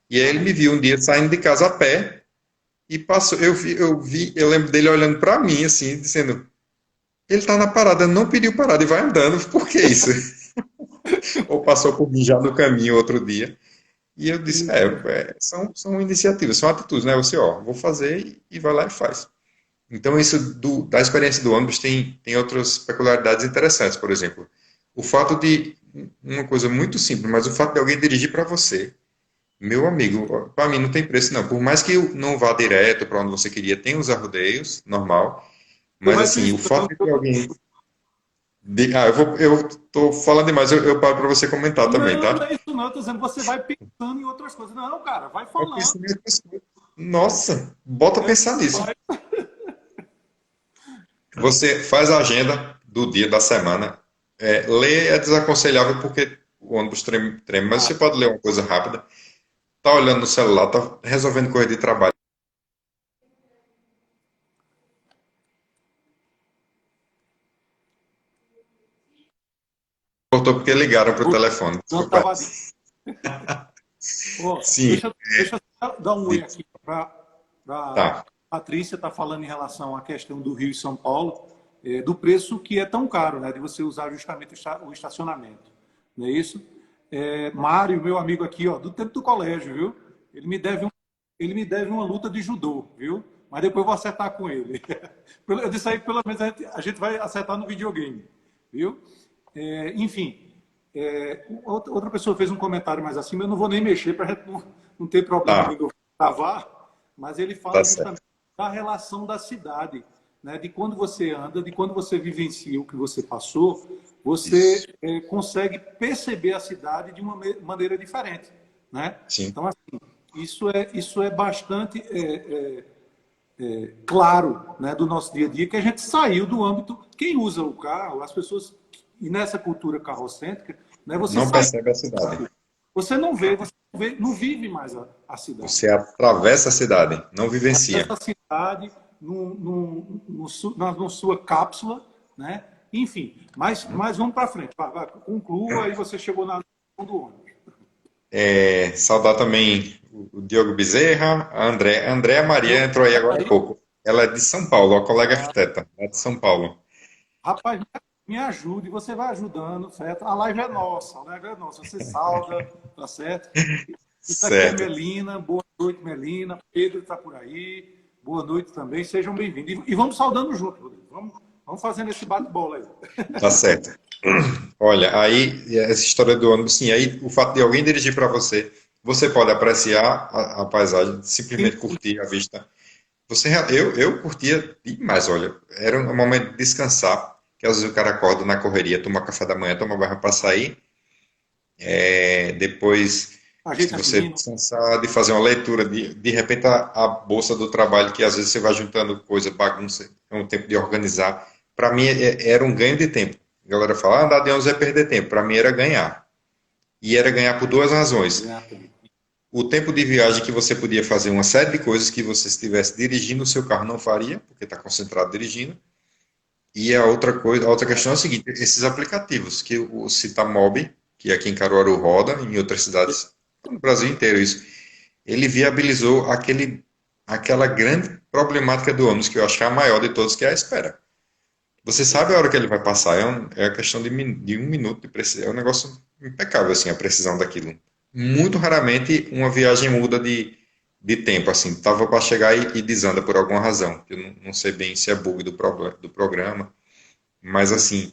E aí ele me viu um dia saindo de casa a pé e passou, eu lembro dele olhando para mim assim, dizendo, ele tá na parada, não pediu parada e vai andando, por que isso? Ou passou por mim já no caminho outro dia. E eu disse, são iniciativas, são atitudes, né? Você, ó, vou fazer e vai lá e faz. Então, isso da experiência do ônibus tem outras peculiaridades interessantes. Por exemplo, o fato de, uma coisa muito simples, mas o fato de alguém dirigir para você, meu amigo, para mim não tem preço não. Por mais que eu não vá direto para onde você queria, tem os arrodeios, normal. Não Mas é assim, o triste, fato não. de ter alguém. Eu tô falando demais, eu paro para você comentar também, Não, não tá? é isso não. Eu tô dizendo, você vai pensando em outras coisas. Não, cara, vai Eu falando. penso em outras coisas. Nossa, bota a É, pensar nisso. vai. Você faz a agenda do dia, da semana. Ler é desaconselhável porque o ônibus treme, mas Ah, você pode ler uma coisa rápida. Tá olhando no celular, tá resolvendo coisa de trabalho. Cortou porque ligaram para o telefone. não Desculpa. tava. Ó, Sim, deixa eu dar um oi diz. aqui para a Tá. Patrícia está falando em relação à questão do Rio e São Paulo, do preço que é tão caro, né, de você usar justamente o estacionamento. Não é isso? Mário, meu amigo aqui, ó, do tempo do colégio, viu? Ele me deve uma luta de judô, viu? Mas depois eu vou acertar com ele. Eu disse aí que pelo menos a gente vai acertar no videogame, viu? Enfim, outra pessoa fez um comentário mais acima, eu não vou nem mexer para a gente não ter problema Tá, de eu gravar, mas ele tá fala certo. justamente da relação da cidade, né? De quando você anda, de quando você vivencia o que você passou, você Isso. consegue perceber a cidade de uma maneira diferente, né? Sim, Então, assim, isso é bastante claro, né, do nosso dia a dia, que a gente saiu do âmbito, quem usa o carro, as pessoas, e nessa cultura carrocêntrica, né, você não sai, percebe a cidade. você não, vê, não vive mais a cidade. Você atravessa a cidade, não vivencia. Essa cidade na sua cápsula, né? Enfim, mas vamos para frente. Conclua, aí você chegou na do ônibus. Saudar também o Diogo Bezerra, a André. A Andréa Maria entrou aí agora há pouco. Ela é de São Paulo, a colega arquiteta, é de São Paulo. Rapaz, me ajude, você vai ajudando, certo? A live é nossa, a live é nossa. Você salda, tá certo? Isso aqui é Certo, Melina, boa noite, Melina. Pedro está por aí, boa noite também, sejam bem-vindos. E vamos saudando junto, Rodrigo. Vamos fazendo esse bate-bola aí. tá certo. Olha, aí essa história do ônibus, sim, aí o fato de alguém dirigir para você, você pode apreciar a paisagem, simplesmente curtir a vista. Eu curtia demais, olha, era um momento de descansar, que às vezes o cara acorda na correria, toma café da manhã, toma banho para sair, depois se Ajeita as você meninas. descansar, de fazer uma leitura, de repente a bolsa do trabalho, que às vezes você vai juntando coisa, bagunça, é um tempo de organizar. Para mim era um ganho de tempo. A galera fala, andar de ônibus é perder tempo. Para mim era ganhar. E era ganhar por duas razões. O tempo de viagem que você podia fazer uma série de coisas que você se estivesse dirigindo o seu carro não faria, porque está concentrado dirigindo. E a outra coisa, a outra questão é a seguinte, esses aplicativos, que o Citamob, que aqui em Caruaru roda, em outras cidades, no Brasil inteiro isso, ele viabilizou aquela grande problemática do ônibus, que eu acho que é a maior de todas, que é a espera. Você sabe a hora que ele vai passar, é a questão de 1 minuto de precisão, é um negócio impecável, assim, a precisão daquilo. Muito raramente uma viagem muda de tempo, assim, tava para chegar e desanda por alguma razão. Eu não sei bem se é bug do programa, mas assim,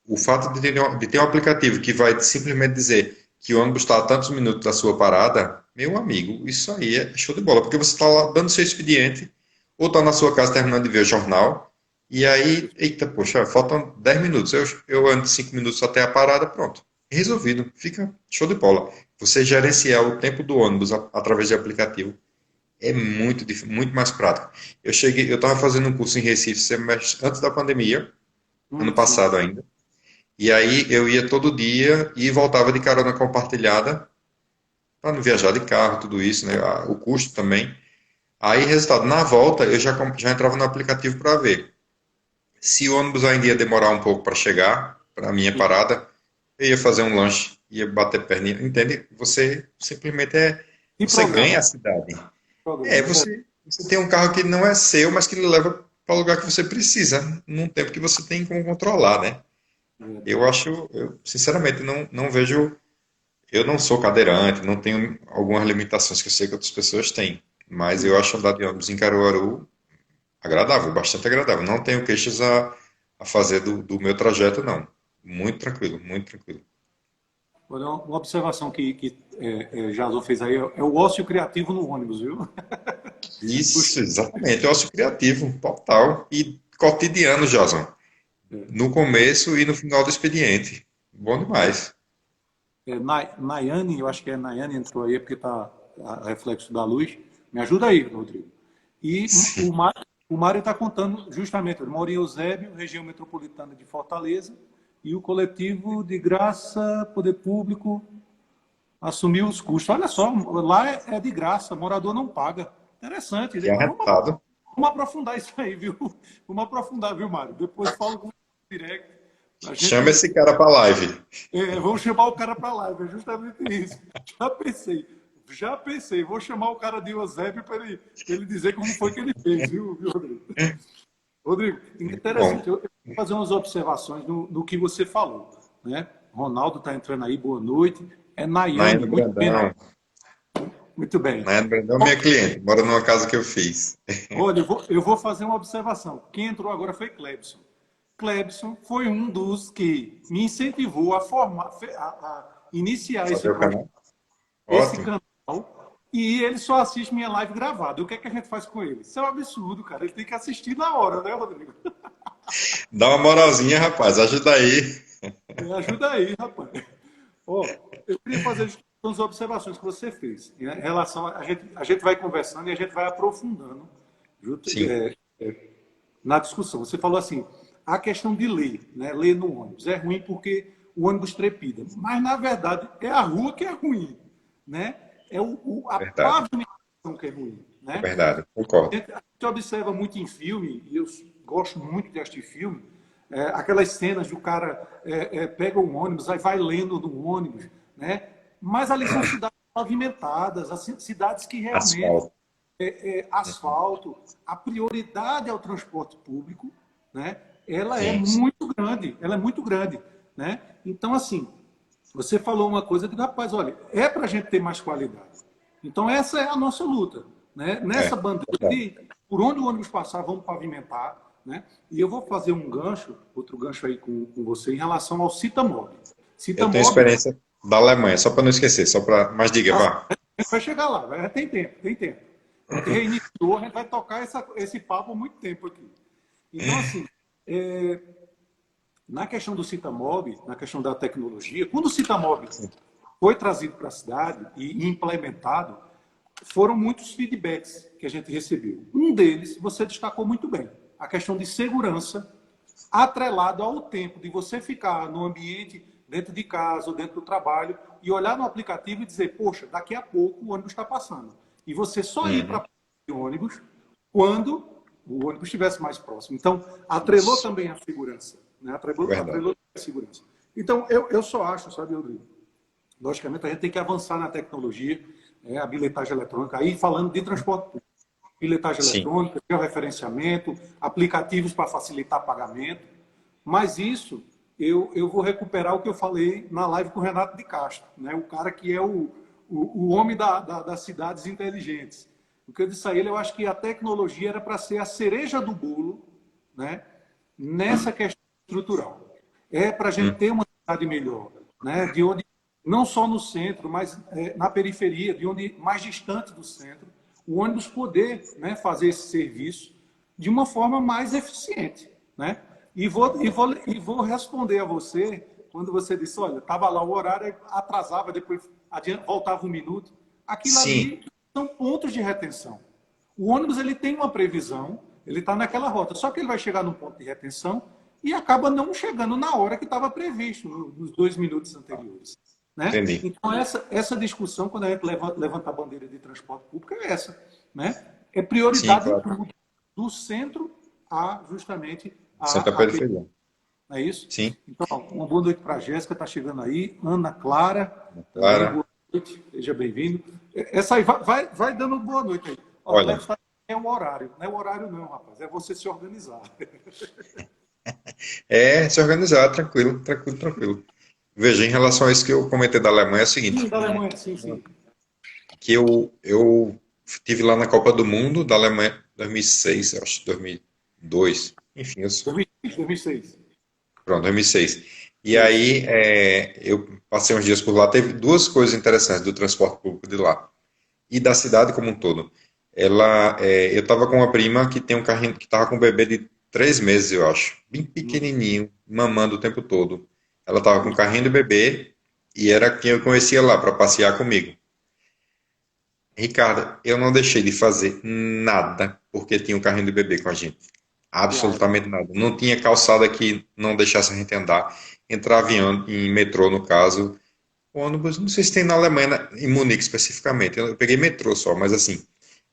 o fato de ter um aplicativo que vai simplesmente dizer que o ônibus está a tantos minutos da sua parada, meu amigo, isso aí é show de bola, porque você está lá dando seu expediente, ou está na sua casa terminando de ver o jornal, e aí, eita, poxa, faltam 10 minutos, eu ando 5 minutos até a parada, pronto. Resolvido, fica show de bola. Você gerenciar o tempo do ônibus através de aplicativo é muito mais prático. Eu estava fazendo um curso em Recife antes da pandemia, ano Sim. passado ainda. E aí eu ia todo dia e voltava de carona compartilhada para não viajar de carro, tudo isso, né? O custo também. Aí, resultado, na volta eu já entrava no aplicativo para ver se o ônibus ainda ia demorar um pouco para chegar, para a minha parada, eu ia fazer um lanche, ia bater perninha, entende? Você simplesmente E você programa, ganha a cidade. programa. Você tem um carro que não é seu, mas que lhe leva para o lugar que você precisa, num tempo que você tem como controlar, né? Verdade. Eu sinceramente não vejo. Eu não sou cadeirante, não tenho algumas limitações que eu sei que outras pessoas têm, mas eu acho andar de ônibus em Caruaru agradável, bastante agradável. Não tenho queixas a fazer do meu trajeto, não. Muito tranquilo, muito tranquilo. Olha, uma observação que Jason fez aí é o ócio criativo no ônibus, viu? Isso, exatamente. É ócio criativo, total. E cotidiano, Jason. No começo e no final do expediente. Bom demais. Nayane, eu acho que é Nayane entrou aí porque está a reflexo da luz. Me ajuda aí, Rodrigo. E Sim. o Mário está contando justamente, ele mora em Eusébio, região metropolitana de Fortaleza, e o coletivo de graça, poder público, assumiu os custos. Olha só, lá é de graça, morador não paga. Interessante. E arretado. Vamos aprofundar isso aí, viu? Vamos aprofundar, viu, Mário? Depois falo com o direct. A Chama gente esse cara para live. vamos chamar o cara para live, é justamente isso. Já pensei, vou chamar o cara de Eusébio para ele dizer como foi que ele fez, viu, Rodrigo? Rodrigo, Muito bom. interessante, eu vou fazer umas observações no que você falou, né? Ronaldo está entrando aí, boa noite. É Nayane, Nayane muito bem, Brandão. muito bem. Nayane Brandão é minha cliente, mora numa casa que eu fiz. Olha, eu vou fazer uma observação. Quem entrou agora foi Clebson. Clebson foi um dos que me incentivou a formar, a iniciar Fazer o canal? esse Ótimo. canal, e ele só assiste minha live gravada. O que é que a gente faz com ele? Isso é um absurdo, cara. Ele tem que assistir na hora, né, Rodrigo? Dá uma moralzinha, rapaz. Ajuda aí. Me ajuda aí, rapaz. Ó, eu queria fazer as observações que você fez. Em relação a gente vai conversando e a gente vai aprofundando Sim, na discussão. Você falou assim, a questão de ler, né? Ler no ônibus é ruim porque o ônibus trepida. Mas, na verdade, é a rua que é ruim, né? É a verdade. pavimentação que é ruim, É né? verdade. Concordo. A gente observa muito em filme, e eu gosto muito de assistir filme, aquelas cenas do cara pega um ônibus, aí vai lendo no ônibus, né? Mas ali são cidades pavimentadas, assim, cidades que realmente Asfalto. asfalto, a prioridade ao transporte público, né? Sim, Ela é muito grande, né? Então, assim, você falou uma coisa que, rapaz, olha, é para a gente ter mais qualidade. Então, essa é a nossa luta, né? Nessa bandeira verdade. de por onde o ônibus passar, vamos pavimentar, né? E eu vou fazer um gancho, outro gancho aí com você, em relação ao Citamob. Eu tenho Citamob, experiência da Alemanha, só para não esquecer, só para. Mas diga, vá. a gente vai chegar lá, tem tempo, tem tempo. A gente reiniciou, a gente vai tocar esse papo há muito tempo aqui. Então, assim, é, na questão do Citamob, na questão da tecnologia, quando o Citamob foi trazido para a cidade e implementado, foram muitos feedbacks que a gente recebeu. Um deles, você destacou muito bem, a questão de segurança atrelado ao tempo de você ficar no ambiente, dentro de casa ou dentro do trabalho, e olhar no aplicativo e dizer, poxa, daqui a pouco o ônibus está passando. E você só ir Uhum. para o ônibus quando o ônibus estivesse mais próximo. Então, atrelou Isso, também a segurança. Né? é Atrelou verdade. a segurança. Então, eu só acho, sabe, Rodrigo? Logicamente, a gente tem que avançar na tecnologia. a bilhetagem eletrônica, aí falando de transporte público, bilhetagem Sim, eletrônica, georreferenciamento, aplicativos para facilitar pagamento, mas isso eu vou recuperar o que eu falei na live com o Renato de Castro, né? O cara que é o homem das cidades inteligentes. O que eu disse a ele, eu acho que a tecnologia era para ser a cereja do bolo, né? Nessa questão estrutural. É para a gente hum, ter uma cidade melhor, né? De onde, não só no centro, mas na periferia, de onde mais distante do centro, o ônibus poder, né, fazer esse serviço de uma forma mais eficiente, né? E vou responder a você quando você disse, olha, estava lá o horário, atrasava, depois voltava um minuto. Aquilo sim, ali são pontos de retenção. O ônibus ele tem uma previsão, ele está naquela rota, só que ele vai chegar num ponto de retenção e acaba não chegando na hora que estava previsto, nos 2 minutos anteriores. Né? entendi. Então, essa discussão, quando a gente levanta a bandeira de transporte público, é essa. Né? É Sim, prioridade em claro. tudo, do centro a justamente Sempre a a periferia. periferia. Não é isso? Sim, Então, uma boa noite para a Jéssica, está chegando aí. Ana Clara, também Clara. boa noite, seja bem-vindo. Essa aí, vai dando boa noite aí. Ó, o Cleber Olha, está é o horário. Não é o horário, não, rapaz. É você se organizar. é se organizar, tranquilo, tranquilo, tranquilo. Veja, em relação a isso que eu comentei da Alemanha, é o seguinte, Da Alemanha, sim, sim. que eu tive lá na Copa do Mundo da Alemanha 2006, eu acho, 2002, enfim, eu sou, 2006, 2006. pronto, 2006. E Isso. aí eu passei uns dias por lá, teve duas coisas interessantes do transporte público de lá e da cidade como um todo. Eu estava com uma prima que tem um carrinho que estava com um bebê de 3 meses, eu acho, bem pequenininho, mamando o tempo todo. Ela estava com um carrinho de bebê e era quem eu conhecia lá para passear comigo. Ricardo, eu não deixei de fazer nada porque tinha um carrinho de bebê com a gente. Claro. Absolutamente nada. Não tinha calçada que não deixasse a gente andar. Entrava em metrô, no caso. Ônibus, não sei se tem na Alemanha, em Munique especificamente. Eu peguei metrô só, mas assim,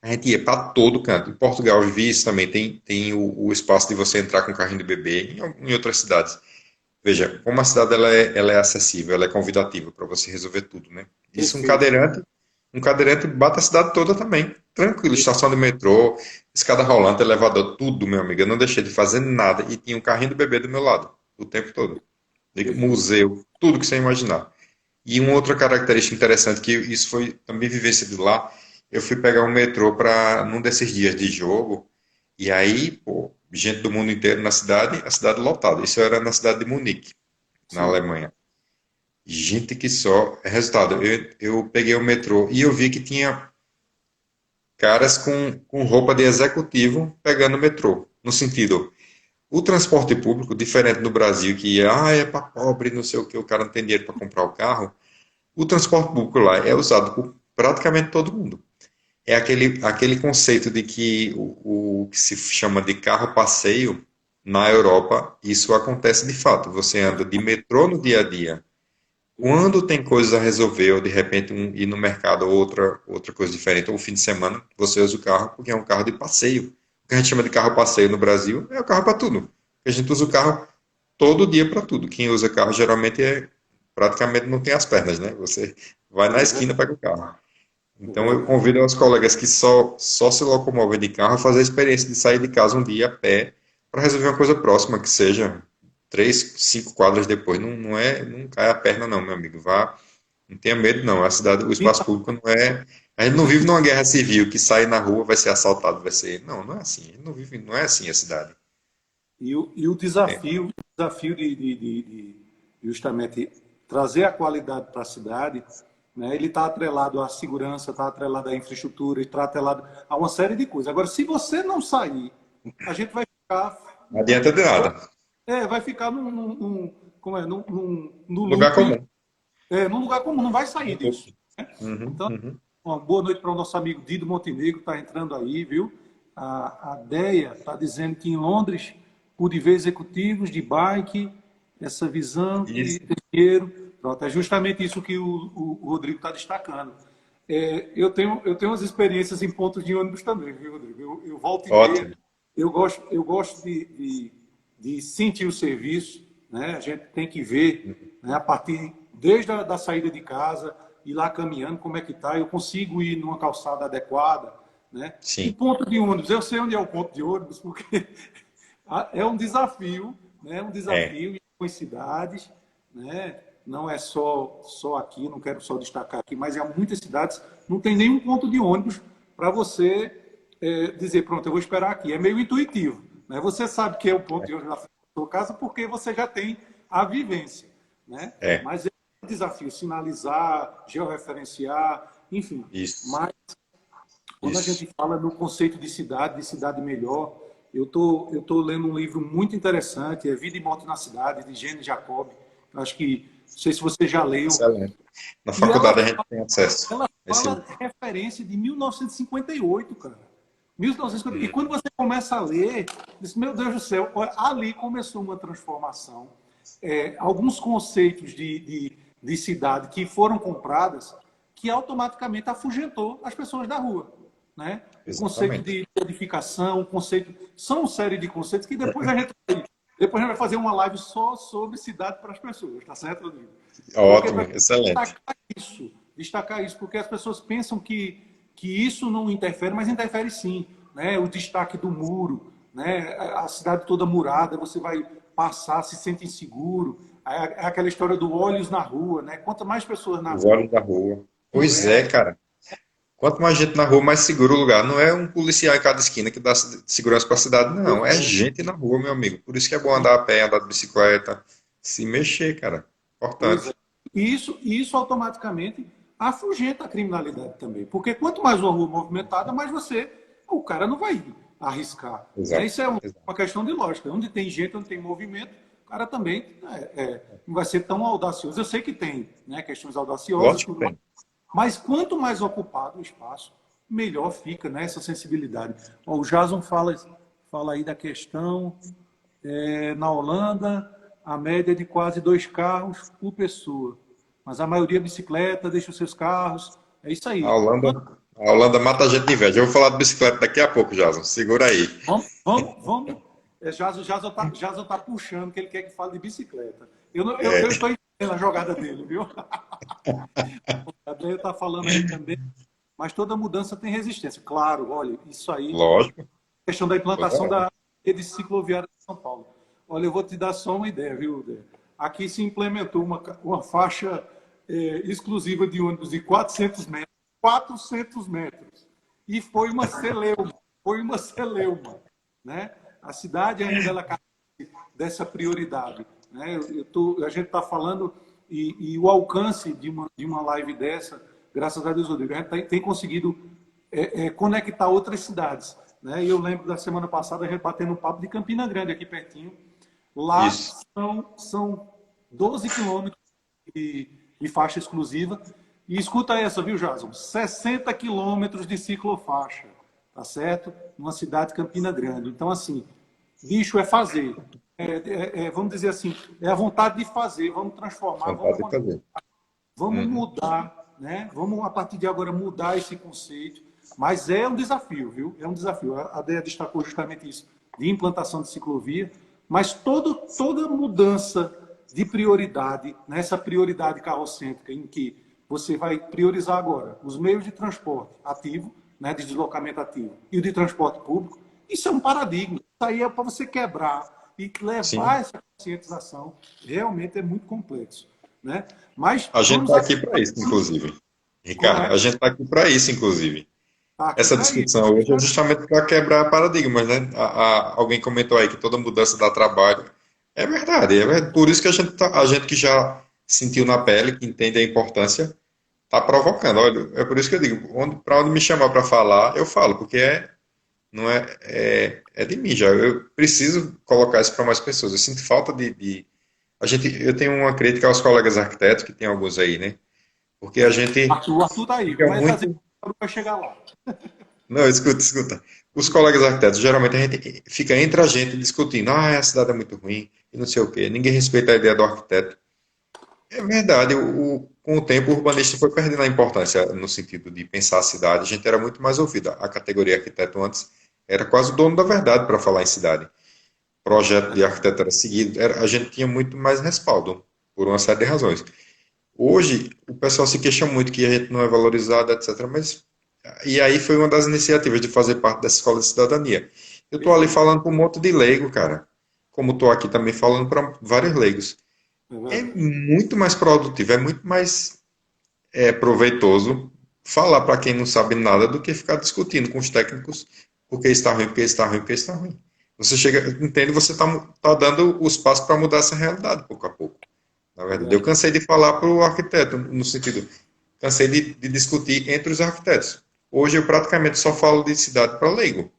a gente ia para todo canto. Em Portugal eu vi isso também. Tem o espaço de você entrar com carrinho de bebê em outras cidades. Veja, como a cidade ela é acessível, ela é convidativa para você resolver tudo, né? Isso Perfeito. um cadeirante bate a cidade toda também. Tranquilo, estação de metrô, escada rolante, elevador, tudo, meu amigo. Eu não deixei de fazer nada e tinha um carrinho de bebê do meu lado, o tempo todo. Perfeito. Museu, tudo que você imaginar. E uma outra característica interessante, que isso foi também vivência de lá, eu fui pegar um metrô para num desses dias de jogo, e aí, pô, gente do mundo inteiro na cidade, a cidade lotada. Isso era na cidade de Munique, na Sim. Alemanha. Gente que só. Resultado, eu peguei o metrô e eu vi que tinha caras com roupa de executivo pegando o metrô. No sentido, o transporte público, diferente do Brasil, que é para pobre, não sei o que, o cara não tem dinheiro para comprar o carro. O transporte público lá é usado por praticamente todo mundo. É aquele conceito de que o que se chama de carro-passeio na Europa, isso acontece de fato. Você anda de metrô no dia a dia. Quando tem coisas a resolver, ou de repente ir no mercado ou outra coisa diferente, ou fim de semana, você usa o carro porque é um carro de passeio. O que a gente chama de carro-passeio no Brasil é o carro para tudo. A gente usa o carro todo dia para tudo. Quem usa carro geralmente praticamente não tem as pernas, né? Você vai na É esquina e verdade. pega o carro. É Então eu verdade. convido os colegas que só se locomovem de carro a fazer a experiência de sair de casa um dia a pé para resolver uma coisa próxima, que seja 3, 5 quadras depois. Não cai a perna não, meu amigo. Vá, não tenha medo não. A cidade, o espaço público não é. A gente não vive numa guerra civil que sai na rua vai ser assaltado, vai ser. Não, não é assim. A gente não vive, não é assim a cidade. E o É, desafio de justamente trazer a qualidade para a cidade, né, ele está atrelado à segurança, está atrelado à infraestrutura, está atrelado a uma série de coisas. Agora, se você não sair, a gente vai ficar, não adianta de nada. vai ficar como é, num Lugar loop, comum. num lugar comum, não vai sair disso. Uhum, Então, uhum. uma boa noite para o nosso amigo Dido Montenegro, está entrando aí, viu? A Deia está dizendo que em Londres pude ver executivos de bike, essa visão que Isso. tem dinheiro. Pronto, é justamente isso que o Rodrigo está destacando. Eu tenho umas experiências em pontos de ônibus também, viu, Rodrigo? Eu volto e meia, Ótimo. eu gosto de sentir o serviço, né? A gente tem que ver, né, a partir desde a da saída de casa, ir lá caminhando, como é que está, eu consigo ir numa calçada adequada, né? E Sim, ponto de ônibus, eu sei onde é o ponto de ônibus, porque é um desafio, né? Um é, desafio em algumas cidades, né? Não é só aqui, não quero só destacar aqui, mas em muitas cidades não tem nenhum ponto de ônibus para você dizer, pronto, eu vou esperar aqui. É meio intuitivo, né? Você sabe que é o ponto de ônibus na frente da sua casa porque você já tem a vivência, né? é, Mas é um desafio sinalizar, georreferenciar, enfim. isso, Mas quando a isso. gente fala no conceito de cidade melhor, eu tô lendo um livro muito interessante, é Vida e Morte na Cidade, de Gene Jacob. Acho que, não sei se você já leu. Excelente. Na E faculdade a gente tem acesso ela a esse fala livro. referência de 1958, cara. 1958. E Hum, quando você começa a ler, diz, meu Deus do céu, olha, ali começou uma transformação. Alguns conceitos de cidade que foram compradas que automaticamente afugentou as pessoas da rua, né? O conceito exatamente. de edificação, o conceito... São uma série de conceitos que depois a gente vai fazer uma live só sobre cidade para as pessoas, tá certo, Rodrigo? Porque Ótimo, para excelente. destacar isso, porque as pessoas pensam que isso não interfere, mas interfere sim, né? O destaque do muro, né? A cidade toda murada, você vai passar, se sente inseguro. É aquela história do olhos na rua, né? Quanto mais pessoas na Os rua, olhos da rua. Pois tiver, é, cara. Quanto mais gente na rua, mais seguro o lugar. Não é um policial em cada esquina que dá segurança para a cidade, não. É gente na rua, meu amigo. Por isso que é bom andar a pé, andar de bicicleta, se mexer, cara. pois é. Importante. E isso automaticamente afugenta a criminalidade também. Porque quanto mais uma rua movimentada, mais o cara não vai arriscar. Né? Exato, Isso é exato. uma questão de lógica. Onde tem gente, onde tem movimento, o cara também não vai ser tão audacioso. Eu sei que tem, né, questões audaciosas, Lógico tudo que mais, tem. mas quanto mais ocupado o espaço, melhor fica, né, essa sensibilidade. Ó, o Jason fala aí da questão na Holanda, a média é de quase 2 carros por pessoa. Mas a maioria bicicleta, deixa os seus carros. É isso A aí. Holanda, a Holanda mata a gente de inveja. Eu vou falar de bicicleta daqui a pouco, Jason. Segura aí. Vamos. Jason tá puxando, que ele quer que fale de bicicleta. Eu estou entendendo a jogada dele, viu? O Gabriel está falando aí também. Mas toda mudança tem resistência. Claro, olha, isso aí, Lógico. questão da implantação Toda hora. da rede cicloviária de São Paulo. Olha, eu vou te dar só uma ideia, viu, Dé? Aqui se implementou uma faixa exclusiva de ônibus de 400 metros. 400 metros. E foi uma celeuma, né? A cidade ainda ela carece dessa prioridade, né? A gente está falando e o alcance de uma live dessa, graças a Deus, Rodrigo, a gente tem conseguido conectar outras cidades, né? E eu lembro da semana passada a gente batendo um papo de Campina Grande aqui pertinho. Lá Isso. são 12 quilômetros de faixa exclusiva. E escuta essa, viu, Jason? 60 quilômetros de ciclofaixa, tá certo? Numa cidade de Campina Grande. Então, assim, bicho é fazer. Vamos dizer assim, é a vontade de fazer, vamos transformar, Vontade de fazer. vamos Uhum. mudar, né? Vamos, a partir de agora, mudar esse conceito. Mas é um desafio, viu? É um desafio. A DEA destacou justamente isso, de implantação de ciclovia, mas toda mudança de prioridade, nessa prioridade carrocêntrica, em que você vai priorizar agora os meios de transporte ativo, né, de deslocamento ativo, e o de transporte público, isso é um paradigma. Isso aí é para você quebrar e levar Sim. essa conscientização. Realmente é muito complexo. Né? Mas A gente vamos está aqui. aqui para isso, inclusive. Como Ricardo, é? a gente está aqui para isso, inclusive. Tá aqui Essa para isso. discussão hoje é justamente para quebrar paradigmas, né? Alguém comentou aí que toda mudança dá trabalho. É verdade, por isso que a gente que já sentiu na pele, que entende a importância, está provocando. Olha, é por isso que eu digo, para onde me chamar para falar, eu falo, porque não é de mim já. Eu preciso colocar isso para mais pessoas. Eu sinto falta eu tenho uma crítica aos colegas arquitetos, que tem alguns aí, né? Porque a gente O Arthur tá aí. fica Começa a dizer muito. que vai chegar lá. Não, escuta, escuta. Os colegas arquitetos, geralmente a gente fica entre a gente discutindo, a cidade é muito ruim, e não sei o quê. Ninguém respeita a ideia do arquiteto. É verdade, com o tempo o urbanista foi perdendo a importância no sentido de pensar a cidade. A gente era muito mais ouvida. A categoria arquiteto antes era quase o dono da verdade para falar em cidade. Projeto de arquiteto era seguido, a gente tinha muito mais respaldo, por uma série de razões. Hoje, o pessoal se queixa muito que a gente não é valorizado, etc. Mas, e aí foi uma das iniciativas de fazer parte dessa escola de cidadania. Eu estou ali Perfeito. falando para um monte de leigo, cara. Como estou aqui também falando para vários leigos. É É verdade. muito mais produtivo, é muito mais proveitoso falar para quem não sabe nada do que ficar discutindo com os técnicos porque está ruim, porque está ruim, porque está ruim. Você chega, entende, você está dando os passos para mudar essa realidade pouco a pouco. Na É verdade, eu verdade. cansei de falar para o arquiteto, no sentido, cansei de discutir entre os arquitetos. Hoje eu praticamente só falo de cidade para leigo.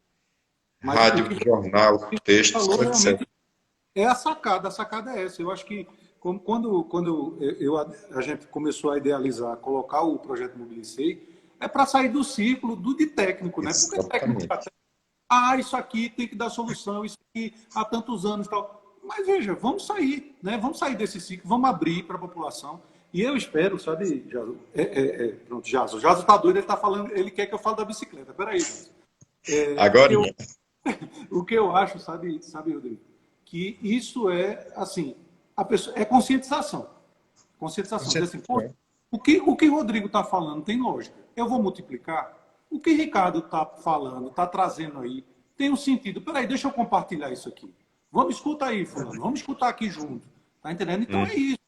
Mas o Rádio, que você jornal, textos, falou etc. realmente é a sacada é essa. Eu acho que quando a gente começou a idealizar, colocar o projeto Mobilicei, é para sair do ciclo de técnico, né? Porque técnico, Exatamente. isso aqui tem que dar solução, isso aqui há tantos anos e tal. Mas veja, vamos sair, né? Vamos sair desse ciclo, vamos abrir para a população. E eu espero, sabe, Jaso? Pronto, Jaso. O Jaso tá doido, ele tá falando, ele quer que eu fale da bicicleta. Peraí, Jaso. Agora, O que eu acho, sabe, Rodrigo, que isso é assim, a pessoa é conscientização. Conscientização. Dizer assim, poxa, o que o Rodrigo está falando tem lógica. Eu vou multiplicar. O que o Ricardo está falando, está trazendo aí, tem um sentido. Peraí, deixa eu compartilhar isso aqui. Vamos escutar aí, fulano. Vamos escutar aqui junto. Tá entendendo? Então é isso.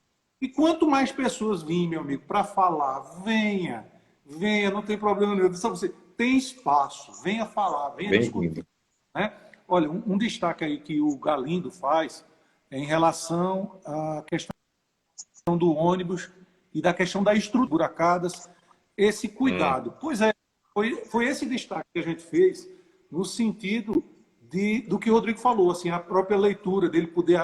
E quanto mais pessoas virem, meu amigo, para falar, venha. Venha, não tem problema nenhum. Eu disse a você, tem espaço. Venha falar, venha discutir. bem-vindo. Né? Olha, um destaque aí que o Galindo faz é em relação à questão do ônibus e da questão da estrutura buracadas, esse cuidado. Pois é, foi esse destaque que a gente fez no sentido do que o Rodrigo falou, assim, a própria leitura dele poder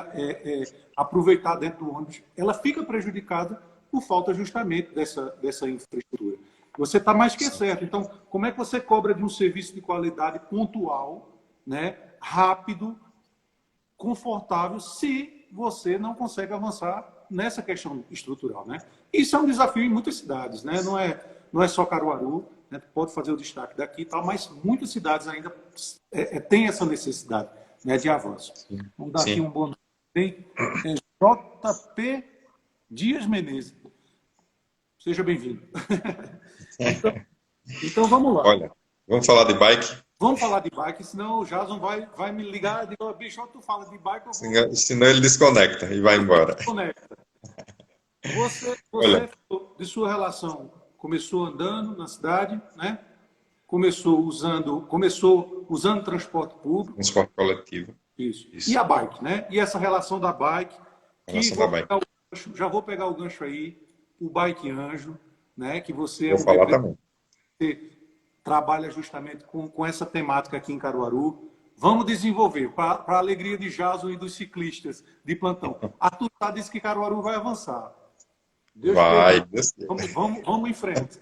aproveitar dentro do ônibus, ela fica prejudicada por falta justamente dessa infraestrutura. Você está mais que certo. Então, como é que você cobra de um serviço de qualidade pontual, né, rápido, confortável, se você não consegue avançar nessa questão estrutural, né? Isso é um desafio em muitas cidades, né? Não é só Caruaru, né? Pode fazer o destaque daqui e tal, mas muitas cidades ainda têm essa necessidade, né, de avanço. Sim. Vamos dar aqui Sim. um bom nome. JP Dias Menezes. Seja bem-vindo. Então vamos lá. Olha, vamos falar de bike? Vamos falar de bike, senão o Jason vai me ligar e dizer, bicho, tu fala de bike, eu vou Senão ele desconecta e vai embora. desconectar. Você Olha, de sua relação começou andando na cidade, né? Começou usando transporte público, transporte coletivo. isso. E Isso. a bike, né? E essa relação da bike, que Relação da bike. já vou pegar o gancho aí, o Bike Anjo, né? Que você é Vou um falar representante, também. trabalha justamente com essa temática aqui em Caruaru. Vamos desenvolver, para a alegria de Jason e dos ciclistas de plantão. A Tutá disse que Caruaru vai avançar. Deus Vai, permite. Deus queira. Vamos em frente.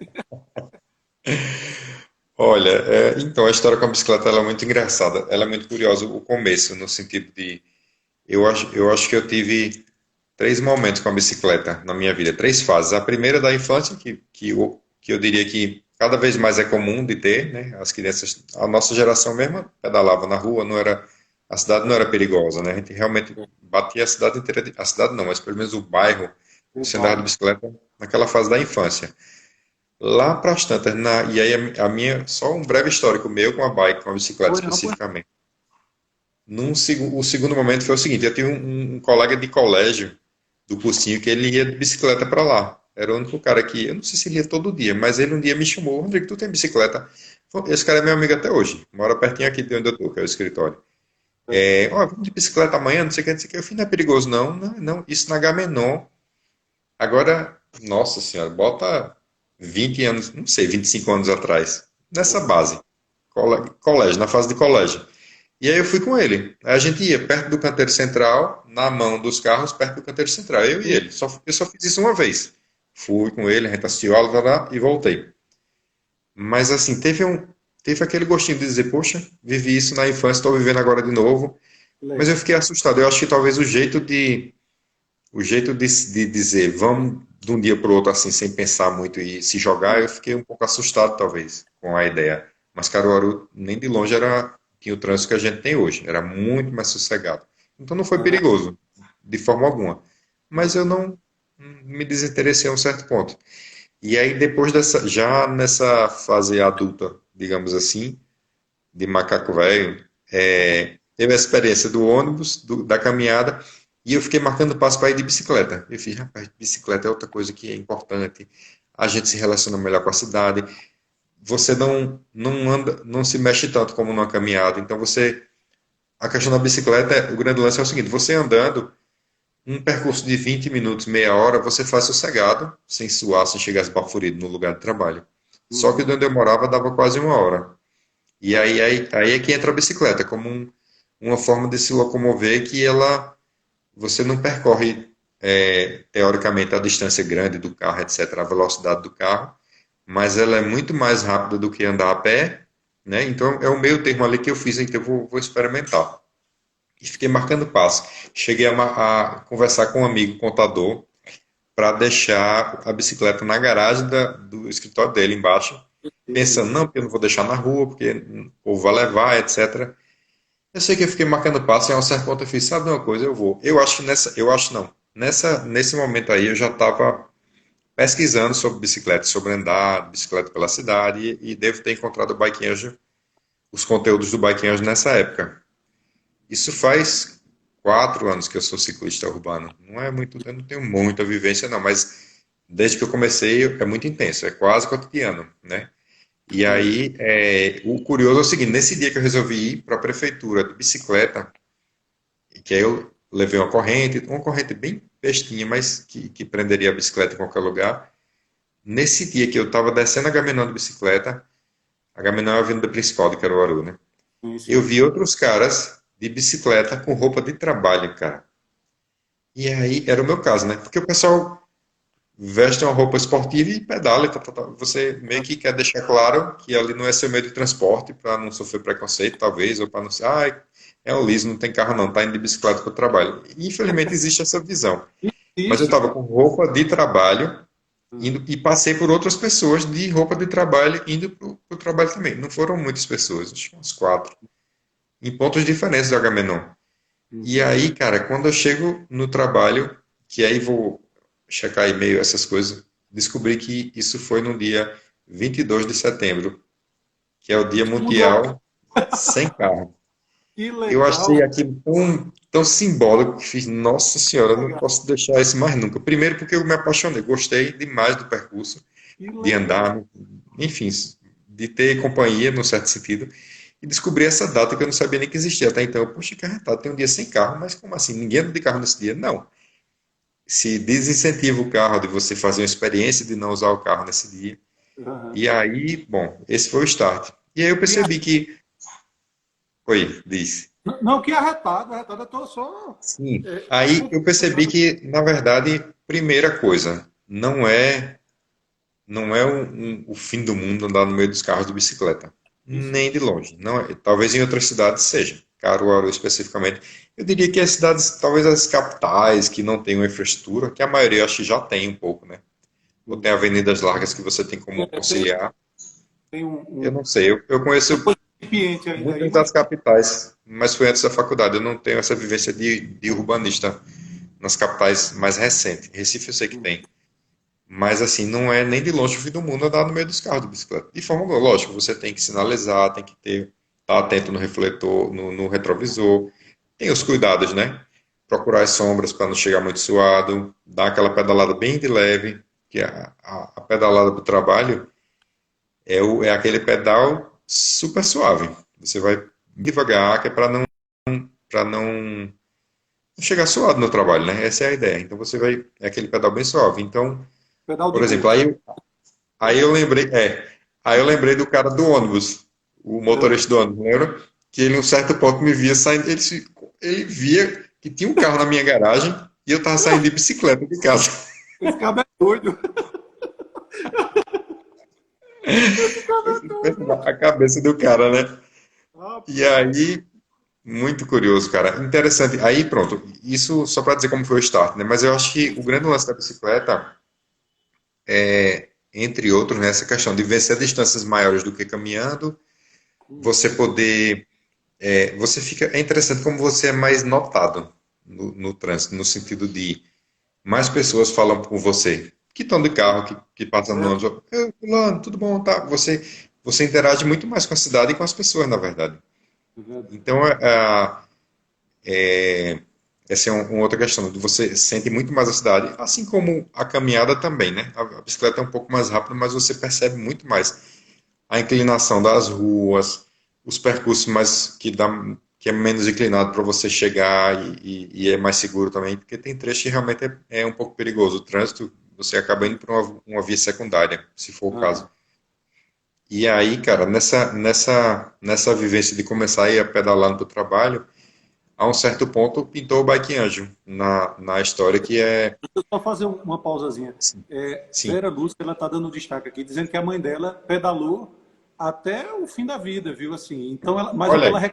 Olha, então a história com a bicicleta ela é muito engraçada. Ela é muito curiosa, o começo, no sentido de. Eu acho que eu tive três momentos com a bicicleta na minha vida, três fases. A primeira da infância, que eu diria que cada vez mais é comum de ter, né? As crianças, a nossa geração mesmo pedalava na rua, não era, a cidade não era perigosa, né? A gente realmente batia a cidade inteira, a cidade não, mas pelo menos o bairro, O você andava de bairro. bicicleta naquela fase da infância. Lá para as tantas, e aí a minha, só um breve histórico meu com a bike, com a bicicleta Foi não, foi. especificamente. O segundo momento foi o seguinte, eu tinha um colega de colégio do cursinho que ele ia de bicicleta para lá. Era o único cara que, eu não sei se ele ia todo dia, mas ele um dia me chamou, Rodrigo, tu tem bicicleta? Esse cara é meu amigo até hoje, mora pertinho aqui de onde eu tô, que é o escritório. Ó, vamos de bicicleta amanhã, não sei o que, não sei o que. Eu falei, não é perigoso não, não, não, isso na Agamenon. Agora, nossa senhora, bota 20 anos, não sei, 25 anos atrás, nessa base, colégio, na fase de colégio. E aí eu fui com ele. Aí a gente ia perto do canteiro central, na mão dos carros, perto do canteiro central, eu e ele. Eu só fiz isso uma vez. Fui com ele, a gente assistiu a aula lá, e voltei. Mas assim, teve aquele gostinho de dizer, poxa, vivi isso na infância, estou vivendo agora de novo. Mas eu Legal. fiquei assustado. Eu acho que talvez o jeito de dizer vamos de um dia para o outro assim, sem pensar muito e se jogar, eu fiquei um pouco assustado talvez com a ideia. Mas Caruaru nem de longe tinha o trânsito que a gente tem hoje, era muito mais sossegado. Então não foi É verdade. perigoso, de forma alguma. Mas eu não. me desinteressei a um certo ponto. E aí, depois dessa, já nessa fase adulta, digamos assim, de macaco velho, teve a experiência do ônibus, da caminhada, e eu fiquei marcando passo para ir de bicicleta. Eu fiz, rapaz, bicicleta é outra coisa que é importante. A gente se relaciona melhor com a cidade. Você não anda, não se mexe tanto como numa caminhada. Então você, a questão da bicicleta, o grande lance é o seguinte: você andando um percurso de 20 minutos, meia hora, você faz sossegado, sem suar, sem chegar esbaforido no lugar de trabalho. Só que de Uhum. onde eu morava dava quase uma hora. E aí é que entra a bicicleta, como uma forma de se locomover que você não percorre, teoricamente, a distância grande do carro, etc., a velocidade do carro, mas ela é muito mais rápida do que andar a pé, né? Então é o meio termo ali que eu fiz, então eu vou experimentar. E fiquei marcando passo. Cheguei a conversar com um amigo contador para deixar a bicicleta na garagem do escritório dele embaixo, pensando, não, porque eu não vou deixar na rua, porque o povo vai levar, etc. Eu sei que eu fiquei marcando passo e a um certo ponto eu fiz, sabe de uma coisa, eu vou. Eu acho que eu acho não. Nesse momento aí eu já estava pesquisando sobre bicicleta, sobre andar de bicicleta pela cidade e devo ter encontrado o Bike Angel, os conteúdos do Bike Angel nessa época. Isso faz 4 anos que eu sou ciclista urbano. Não é muito, eu não tenho muita vivência não, mas desde que eu comecei é muito intenso, é quase cotidiano, né? E Sim. aí, o curioso é o seguinte, nesse dia que eu resolvi ir para a prefeitura de bicicleta, que aí eu levei uma corrente bem bestinha, mas que prenderia a bicicleta em qualquer lugar. Nesse dia que eu estava descendo a Gamenon de bicicleta, a Gamenon é a avenida principal de Caruaru, né? Sim, Eu sim. vi outros caras de bicicleta com roupa de trabalho, cara. E aí, era o meu caso, né? Porque o pessoal veste uma roupa esportiva e pedala. E Você meio que quer deixar claro que ali não é seu meio de transporte para não sofrer preconceito, talvez, ou para não ser, é um liso, não tem carro não, tá indo de bicicleta para o trabalho. E, infelizmente existe essa visão. Mas eu Isso. estava com roupa de trabalho indo, e passei por outras pessoas de roupa de trabalho indo para o trabalho também. Não foram muitas pessoas, acho que umas quatro, em pontos diferentes do Agamenon. E Uhum. aí, cara, quando eu chego no trabalho, que aí vou checar e-mail, essas coisas, descobri que isso foi no dia 22 de setembro, que é o Dia Tudo Mundial Sem Carro. que Eu achei legal. aquilo tão simbólico que fiz, nossa senhora, eu não Legal. posso deixar isso mais nunca. Primeiro porque eu me apaixonei, gostei demais do percurso, Que de legal. andar, enfim, de ter companhia, no certo sentido, e descobri essa data que eu não sabia nem que existia até então. Poxa, que arretado, tem um dia sem carro, mas como assim? Ninguém anda de carro nesse dia? Não. Se desincentiva o carro de você fazer uma experiência de não usar o carro nesse dia. Aham. E aí, bom, esse foi o start. E aí eu Que percebi que. Oi, disse. Não, que arretado, arretado. Eu tô só Sim. Aí eu percebi contemplando. que, na verdade, primeira coisa, não é o fim do mundo andar no meio dos carros de bicicleta. Isso. Nem de longe. Não é. Talvez em outras cidades seja. Caruaru especificamente. Eu diria que as cidades, talvez as capitais, que não têm uma infraestrutura, que a maioria acho que já tem um pouco, né? Ou tem Uhum. avenidas largas que você tem como É, tem, conciliar. tem Eu não sei. Eu conheço recipiente ainda aí, muitas mas das capitais, mas foi antes da faculdade. Eu não tenho essa vivência de urbanista nas capitais mais recentes. Recife eu sei que tem. Mas assim, não é nem de longe o fim do mundo andar no meio dos carros de bicicleta. De forma lógica, você tem que sinalizar, tem que estar atento no refletor, no retrovisor. Tem os cuidados, né? Procurar as sombras para não chegar muito suado, dar aquela pedalada bem de leve, que a pedalada do trabalho é aquele pedal super suave. Você vai devagar, que é para não chegar suado no trabalho, né? Essa é a ideia. Então você vai, é aquele pedal bem suave. Então, pedal de por exemplo, rua. aí eu lembrei do cara do ônibus, o É. motorista do ônibus, lembra? Que ele, em um certo ponto, me via saindo, ele via que tinha um carro na minha garagem e eu tava saindo de bicicleta de casa. Esse cabo é doido. Esse cabo Eu é fico pensando doido. a cabeça do cara, né? E Rapaz. aí, muito curioso, cara. Interessante. Aí, pronto. Isso só para dizer como foi o start, né? Mas eu acho que o grande lance da bicicleta é, entre outros, né, essa questão de vencer distâncias maiores do que caminhando, você poder você fica, é interessante como você é mais notado no trânsito, no sentido de mais pessoas falam com você, que estão de carro, que passam no Certo? ônibus. Fulano, tudo bom? Tá? Você interage muito mais com a cidade e com as pessoas, na verdade. É verdade. Então, essa é uma outra questão. Você sente muito mais a cidade, assim como a caminhada também, né? A bicicleta é um pouco mais rápida, mas você percebe muito mais a inclinação das ruas, os percursos mais que é menos inclinado para você chegar e é mais seguro também, porque tem trecho que realmente é um pouco perigoso. O trânsito, você acaba indo para uma via secundária, se for o caso. Aham. E aí, cara, nessa vivência de começar a ir a pedalando para o trabalho, a um certo ponto pintou o Bike Anjo na história, que é. Deixa eu só fazer uma pausazinha. Sim, sim. Vera Lúcia, ela está dando destaque aqui, dizendo que a mãe dela pedalou até o fim da vida, viu? Assim, então mas o que Olha ela aí.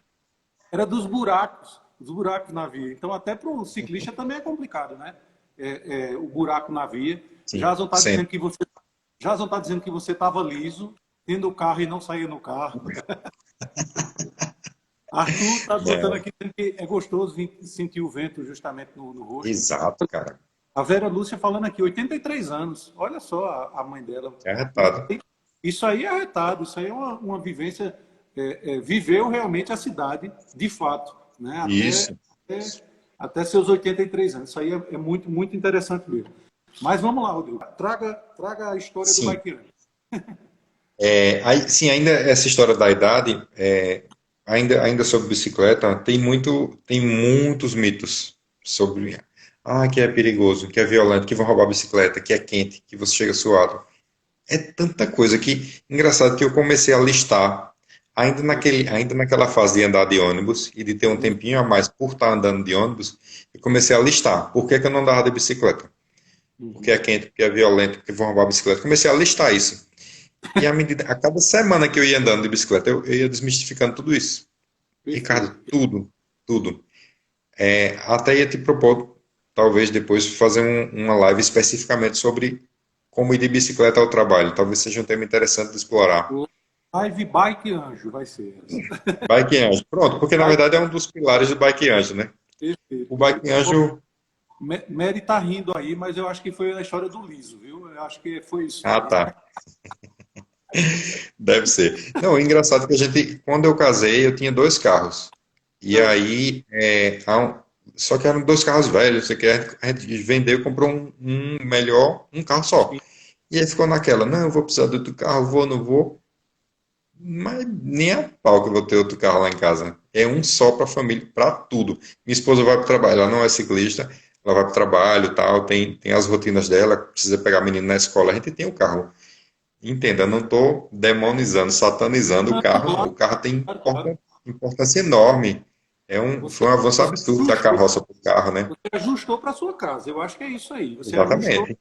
era dos buracos na via. Então, até para o ciclista também é complicado, né? O buraco na via. Sim, Jason está dizendo sempre. que você, Jason tá dizendo que você estava liso, tendo o carro e não saía no carro. Arthur está botando É, aqui dizendo que é gostoso sentir o vento justamente no rosto. exato, cara. A Vera Lúcia falando aqui, 83 anos. Olha só a mãe dela. É arretado. Isso aí é arretado, isso aí é uma vivência. Viveu realmente a cidade, de fato, né? Isso. Até seus 83 anos. Isso aí é muito, muito interessante mesmo. Mas vamos lá, Rodrigo. Traga a história do Sim. bike. Aí, sim, ainda essa história da idade, ainda sobre bicicleta, tem muitos mitos sobre que é perigoso, que é violento, que vão roubar a bicicleta, que é quente, que você chega suado. É tanta coisa que, engraçado que eu comecei a listar, ainda naquela fase de andar de ônibus e de ter um tempinho a mais por estar andando de ônibus, eu comecei a listar por que que eu não andava de bicicleta. Porque é quente, porque é violento, porque vão roubar a bicicleta. Comecei a listar isso. E a cada semana que eu ia andando de bicicleta, eu ia desmistificando tudo isso. Ricardo, Perfeito. tudo, tudo. Até ia te propor, talvez depois, fazer uma live especificamente sobre como ir de bicicleta ao trabalho. Talvez seja um tema interessante de explorar. Live Bike Anjo vai ser essa. Bike Anjo. Pronto, porque na Bike, verdade é um dos pilares do Bike Anjo, né? perfeito, O Bike perfeito. Anjo. Mary tá rindo aí, mas eu acho que foi a história do Liso, viu? Eu acho que foi isso Ah, aí. tá. Deve ser. Não, o engraçado é que quando eu casei, eu tinha dois carros. E Ah, aí, só que eram dois carros velhos, você quer, a gente vendeu e comprou um melhor, um carro só. sim. E aí ficou naquela, não, eu vou precisar de outro carro, vou, não vou. Mas nem a pau que eu vou ter outro carro lá em casa. É um só para a família, para tudo. Minha esposa vai para o trabalho, ela não é ciclista, ela vai para o trabalho, tal, tem as rotinas dela, precisa pegar a menina na escola, a gente tem o carro. Entenda, eu não estou demonizando, satanizando o Não, carro, não. claro, O carro tem claro, claro. importância enorme. Você, Foi um avanço você absurdo da ajustou, carroça para o carro, né? você ajustou para sua casa. Eu acho que é isso aí. Você ajustou, Exatamente,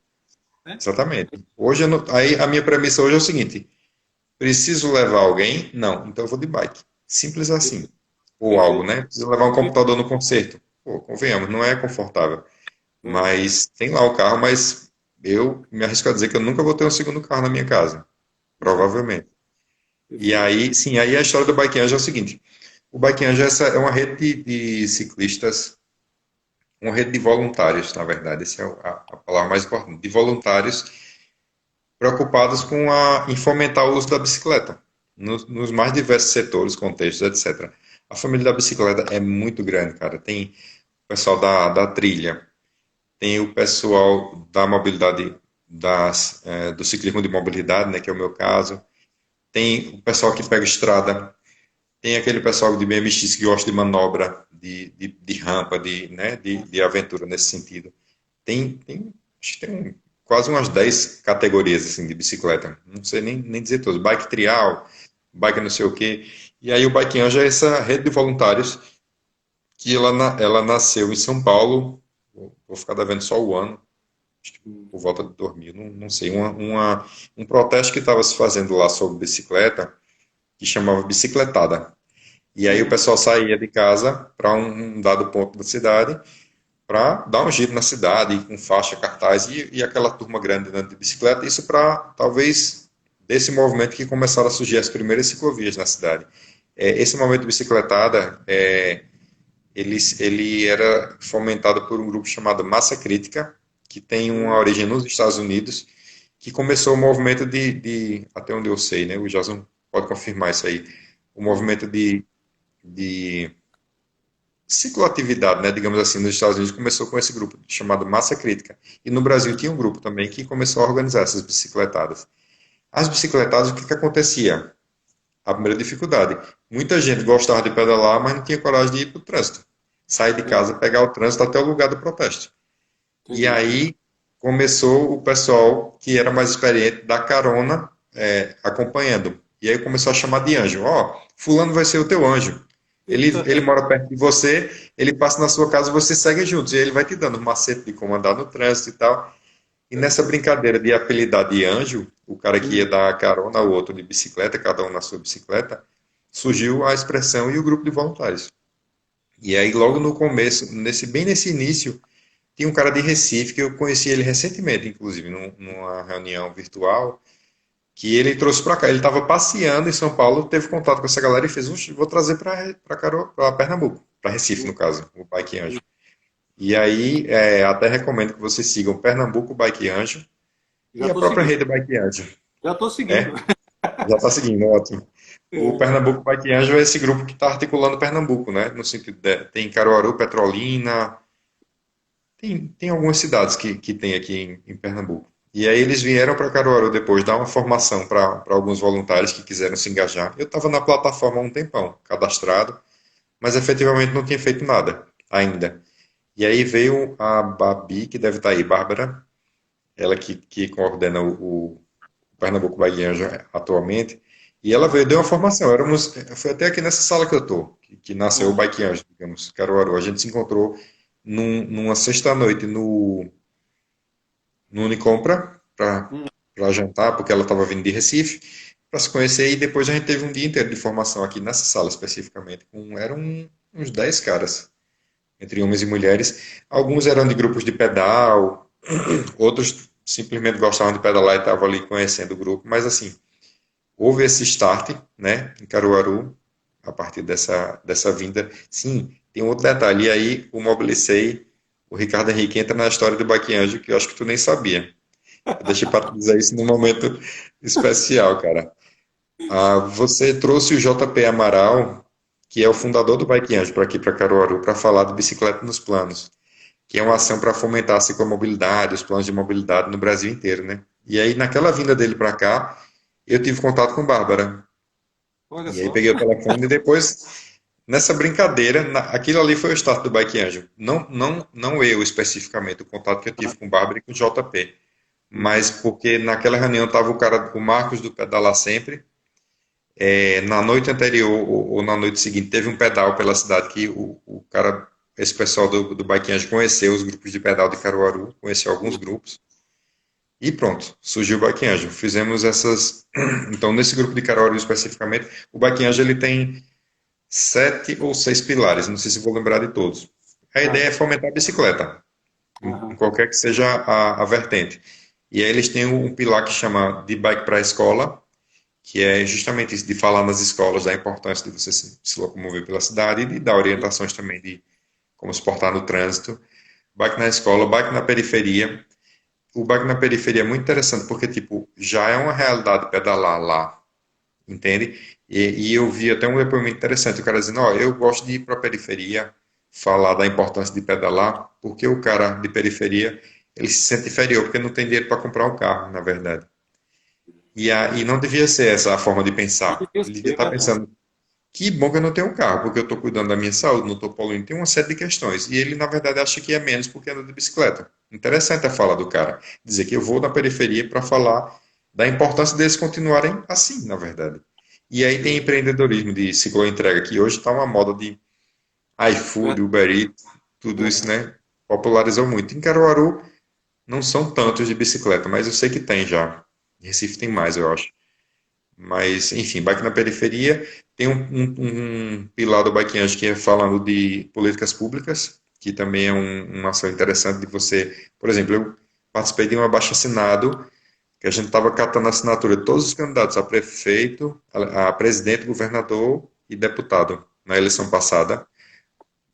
né? exatamente. Hoje, aí a minha premissa hoje é o seguinte: preciso levar alguém? Não, então eu vou de bike. Simples assim. Perfeito, Ou algo, perfeito, né? Preciso levar um computador no concerto. Pô, convenhamos, não é confortável. verdade. Mas tem lá o carro, mas eu me arrisco a dizer que eu nunca vou ter um segundo carro na minha casa. Exato, Provavelmente. E perfeito. aí, sim, aí a história do Bike Anjo é o seguinte: o Bike Anjo é uma rede de ciclistas, uma rede de voluntários, na verdade, essa é a palavra mais importante, de voluntários preocupados em fomentar o uso da bicicleta, nos mais diversos setores, contextos, etc. A família da bicicleta é muito grande, cara. Tem o pessoal da trilha, tem o pessoal da mobilidade, do ciclismo de mobilidade, né, que é o meu caso, tem o pessoal que pega estrada, tem aquele pessoal de BMX que gosta de manobra, de rampa, né, de aventura nesse sentido. Acho que tem quase umas 10 categorias assim, de bicicleta. Não sei nem dizer todas. Bike trial, bike não sei o quê. E aí o Bike Anjo é essa rede de voluntários que ela nasceu em São Paulo. Vou ficar devendo só o ano, acho que por volta de 2000, não sei. Um protesto que estava se fazendo lá sobre bicicleta, que chamava Bicicletada. E aí o Uhum. pessoal saía de casa para um dado ponto da cidade para dar um giro na cidade, com faixa, cartaz e aquela turma grande andando de bicicleta. Isso para, talvez, desse movimento que começaram a surgir as primeiras ciclovias na cidade. Esse movimento de bicicletada, ele era fomentado por um grupo chamado Massa Crítica, que tem uma origem nos Estados Unidos, que começou o movimento até onde eu sei, né? O Jason pode confirmar isso aí, o movimento de cicloatividade, né, digamos assim, nos Estados Unidos começou com esse grupo chamado Massa Crítica. E no Brasil tinha um grupo também que começou a organizar essas bicicletadas. As bicicletadas, o que que acontecia? A primeira dificuldade. Muita gente gostava de pedalar, mas não tinha coragem de ir para o trânsito. Sair de casa, pegar o trânsito até o lugar do protesto. E Entendi. aí começou o pessoal que era mais experiente dar carona acompanhando. E aí começou a chamar de anjo. Ó, fulano vai ser o teu anjo. Ele mora perto de você, ele passa na sua casa, você segue juntos. E ele vai te dando um macete de como andar no trânsito e tal. E nessa brincadeira de apelidar de anjo, o cara que ia dar carona ao outro de bicicleta, cada um na sua bicicleta, surgiu a expressão e o grupo de voluntários. E aí, logo no começo, bem nesse início, tinha um cara de Recife, que eu conheci ele recentemente, inclusive, numa reunião virtual, que ele trouxe para cá. Ele estava passeando em São Paulo, teve contato com essa galera e fez, vou trazer para Pernambuco, para Recife, no caso, o Bike Anjo. E aí, até recomendo que vocês sigam Pernambuco Bike Anjo Já e a estou própria seguindo. rede Bike Anjo. Já estou seguindo. É, já está seguindo, ótimo. O Pernambuco Bike Anjo é esse grupo que está articulando Pernambuco, né? No sentido tem Caruaru, Petrolina, tem algumas cidades que tem aqui em Pernambuco. E aí eles vieram para Caruaru depois dar uma formação para alguns voluntários que quiseram se engajar. Eu estava na plataforma há um tempão, cadastrado, mas efetivamente não tinha feito nada ainda. E aí veio a Babi, que deve estar aí, Bárbara, ela que coordena o Pernambuco Bike Anjo atualmente, e ela veio, deu uma formação. Foi até aqui nessa sala que eu estou, que nasceu o Aham. Bike Anjo, digamos, Caruaru. A gente se encontrou numa sexta-noite no Unicompra Hum. para jantar, porque ela estava vindo de Recife, para se conhecer, e depois a gente teve um dia inteiro de formação aqui nessa sala especificamente. Eram uns 10 caras, entre homens e mulheres. Alguns eram de grupos de pedal, outros simplesmente gostavam de pedalar e estavam ali conhecendo o grupo, mas assim, houve esse start, né, em Caruaru, a partir dessa vinda. Sim, tem um outro detalhe, e aí o Mobilicei, o Ricardo Henrique entra na história do Baquianjo, que eu acho que tu nem sabia. Eu deixei para te dizer isso num momento especial, cara. Você trouxe o JP Amaral, que é o fundador do Bike Anjo, para aqui para Caruaru, para falar de bicicleta nos planos, que é uma ação para fomentar a ciclomobilidade, os planos de mobilidade no Brasil inteiro, né? E aí, naquela vinda dele para cá, eu tive contato com Bárbara. Olha E aí só. peguei o telefone e depois, nessa brincadeira, aquilo ali foi o start do Bike Anjo. Não eu especificamente, o contato que eu tive com Bárbara e com o JP. Mas porque naquela reunião estava o Marcos do Pedalar Sempre. Na noite anterior ou na noite seguinte teve um pedal pela cidade que o cara, esse pessoal do Bike Anjo conheceu os grupos de pedal de Caruaru, conheceu alguns grupos. E pronto, surgiu o Bike Anjo. Fizemos essas. Então, nesse grupo de Caruaru especificamente, o Bike Anjo ele tem 7 ou 6 pilares, não sei se vou lembrar de todos. A ideia é Ah, fomentar a bicicleta, em aham. qualquer que seja a vertente. E aí eles têm um pilar que chama de bike para a escola, que é justamente isso, de falar nas escolas da importância de você se locomover pela cidade e de dar orientações também de como se portar no trânsito. Bike na escola, bike na periferia. O bike na periferia é muito interessante porque, tipo, já é uma realidade pedalar lá, entende? E eu vi até um depoimento interessante, o cara dizendo, ó, eu gosto de ir para a periferia, falar da importância de pedalar, porque o cara de periferia, ele se sente inferior, porque não tem dinheiro para comprar um carro, na verdade. E não devia ser essa a forma de Não pensar. devia Ele devia ser, estar verdade. pensando, que bom que eu não tenho um carro, porque eu estou cuidando da minha saúde, não estou poluindo. Tem uma série de questões. E ele, na verdade, acha que é menos porque anda de bicicleta. Interessante a fala do cara. Dizer que eu vou na periferia para falar da importância deles continuarem assim, na verdade. E aí tem empreendedorismo de cicloentrega, que hoje está uma moda de iFood, Verdade. Uber Eats, tudo isso, né? Popularizou muito. Em Caruaru, não são tantos de bicicleta, mas eu sei que tem já. Em Recife tem mais, eu acho. Mas, enfim, bike na periferia. Tem um pilar do Bike Anjo que é falando de políticas públicas, que também é uma ação interessante de você. Por exemplo, eu participei de um abaixo-assinado que a gente estava catando a assinatura de todos os candidatos a prefeito, a presidente, governador e deputado na eleição passada,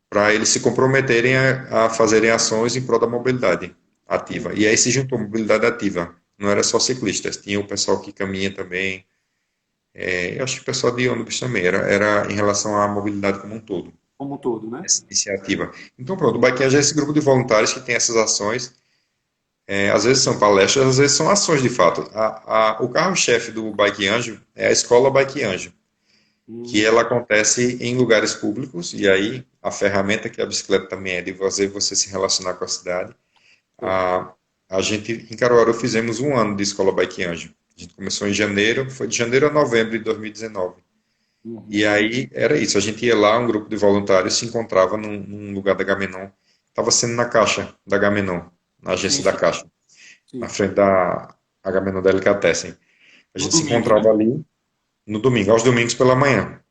para eles se comprometerem a fazerem ações em prol da mobilidade. ativa. E aí se juntou mobilidade ativa. Não era só ciclistas, tinha o pessoal que caminha também. Eu acho que o pessoal de ônibus também. Era em relação à mobilidade como um todo, como um todo, né? essa iniciativa. Então, pronto, o Bike Anjo é esse grupo de voluntários que tem essas ações. Às vezes são palestras, às vezes são ações de fato. O carro-chefe do Bike Anjo é a escola Bike Anjo, que Hum, ela acontece em lugares públicos, e aí a ferramenta que a bicicleta também é de fazer você se relacionar com a cidade. certo. A gente, em Caruaru, fizemos um ano de escola Bike Anjo. A gente começou em janeiro, foi de janeiro a novembro de 2019. E Uhum. aí era isso, a gente ia lá, um grupo de voluntários se encontrava num lugar da Gamenon, estava sendo na Caixa da Gamenon, na Sim, agência da sim, Caixa, na sim. frente da Gamenon Delicatessen. A No gente se domingo, né? encontrava ali no domingo, aos domingos pela manhã,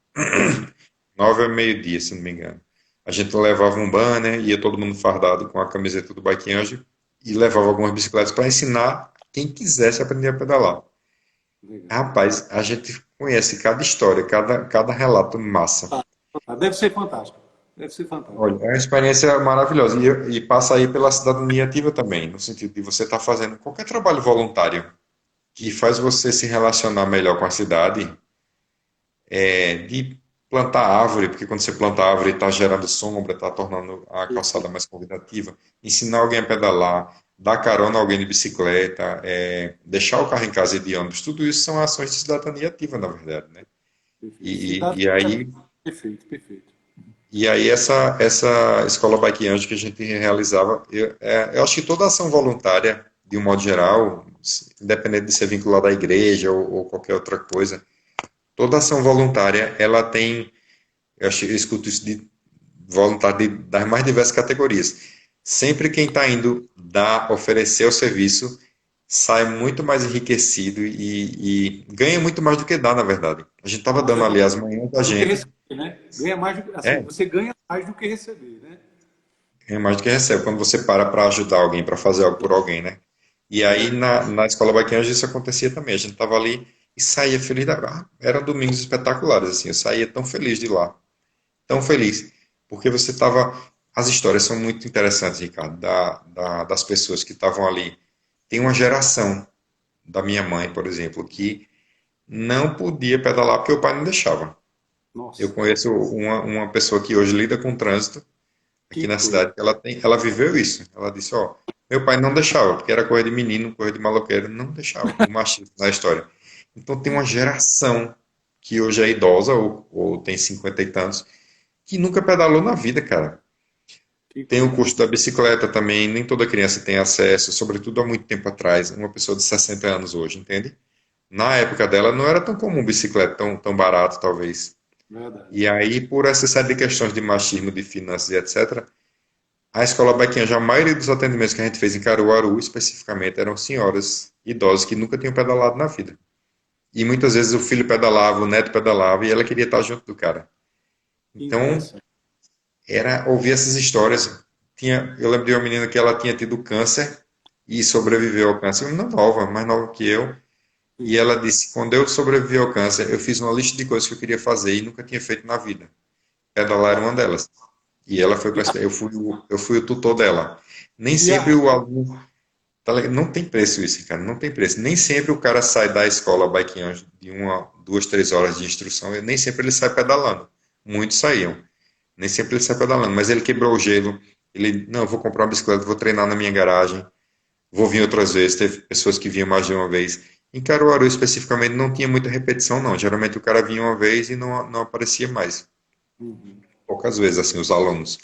9 ao meio-dia, se não me engano. A gente levava um banner, ia todo mundo fardado com a camiseta do Bike Anjo e levava algumas bicicletas para ensinar quem quisesse aprender a pedalar. Legal. Rapaz, a gente conhece cada história, cada relato massa. Deve ser fantástico. Deve ser fantástico. Olha, é uma experiência maravilhosa e passa aí pela cidadania ativa também, no sentido de você estar fazendo qualquer trabalho voluntário que faz você se relacionar melhor com a cidade, de plantar árvore, porque quando você planta árvore está gerando sombra, está tornando a calçada mais convidativa, ensinar alguém a pedalar, dar carona a alguém de bicicleta, deixar o carro em casa e de ônibus, tudo isso são ações de cidadania ativa, na verdade, né? Perfeito. E, Cidade. e, e aí Perfeito, perfeito. E aí essa escola Bike Anjo que a gente realizava, eu acho que toda ação voluntária, de um modo geral, independente de ser vinculada à igreja ou qualquer outra coisa, toda ação voluntária, ela tem, eu escuto isso de voluntário das mais diversas categorias. Sempre quem está indo dar, oferecer o serviço, sai muito mais enriquecido e ganha muito mais do que dá, na verdade. A gente estava Com dando ali certeza. as manhãs da Do que gente, receber, né? Ganha mais, assim, é, você ganha mais do que receber, né? é mais do que recebe, quando você para ajudar alguém, para fazer algo por alguém, né? E aí na escola Baquianjo isso acontecia também. A gente tava ali e saía feliz eram domingos espetaculares, assim. Eu saía tão feliz de lá, tão feliz. Porque você tava. As histórias são muito interessantes, Ricardo, das pessoas que estavam ali. Tem uma geração da minha mãe, por exemplo, que não podia pedalar porque o pai não deixava. Eu Nossa, conheço uma pessoa que hoje lida com trânsito aqui que na coisa. cidade, ela viveu isso. Ela disse, ó, meu pai não deixava, porque era coisa de menino, coisa de maloqueiro, não deixava, o machismo na história. Então tem uma geração que hoje é idosa, ou tem 50 e tantos, que nunca pedalou na vida, cara. Que Tem o coisa. custo da bicicleta também, nem toda criança tem acesso, sobretudo há muito tempo atrás, uma pessoa de 60 anos hoje, entende? Na época dela não era tão comum bicicleta, tão barato talvez. Verdade. E aí, por essa série de questões de machismo, de finanças e etc., a escola Bequinha, a maioria dos atendimentos que a gente fez em Caruaru, especificamente, eram senhoras idosas que nunca tinham pedalado na vida. E muitas vezes o filho pedalava, o neto pedalava e ela queria estar junto do cara. Que Então, interessante. era ouvir essas histórias. Eu lembro de uma menina que ela tinha tido câncer e sobreviveu ao câncer, uma nova, mais nova que eu. E Sim. ela disse: quando eu sobrevivi ao câncer, eu fiz uma lista de coisas que eu queria fazer e nunca tinha feito na vida. Pedalar era uma delas. E ela foi com E a, essa, eu fui o tutor dela. Nem e sempre a, o aluno. Não tem preço isso, cara, não tem preço. Nem sempre o cara sai da escola Bike Anjo de 1, 2, 3 horas de instrução, e nem sempre ele sai pedalando. Muitos saíam, nem sempre ele sai pedalando, mas ele quebrou o gelo. Ele, não, eu vou comprar uma bicicleta, vou treinar na minha garagem, vou vir outras vezes. Teve pessoas que vinham mais de uma vez. Em Caruaru, especificamente, não tinha muita repetição, não. Geralmente o cara vinha uma vez e não aparecia mais. Uhum. Poucas vezes, assim, os alunos.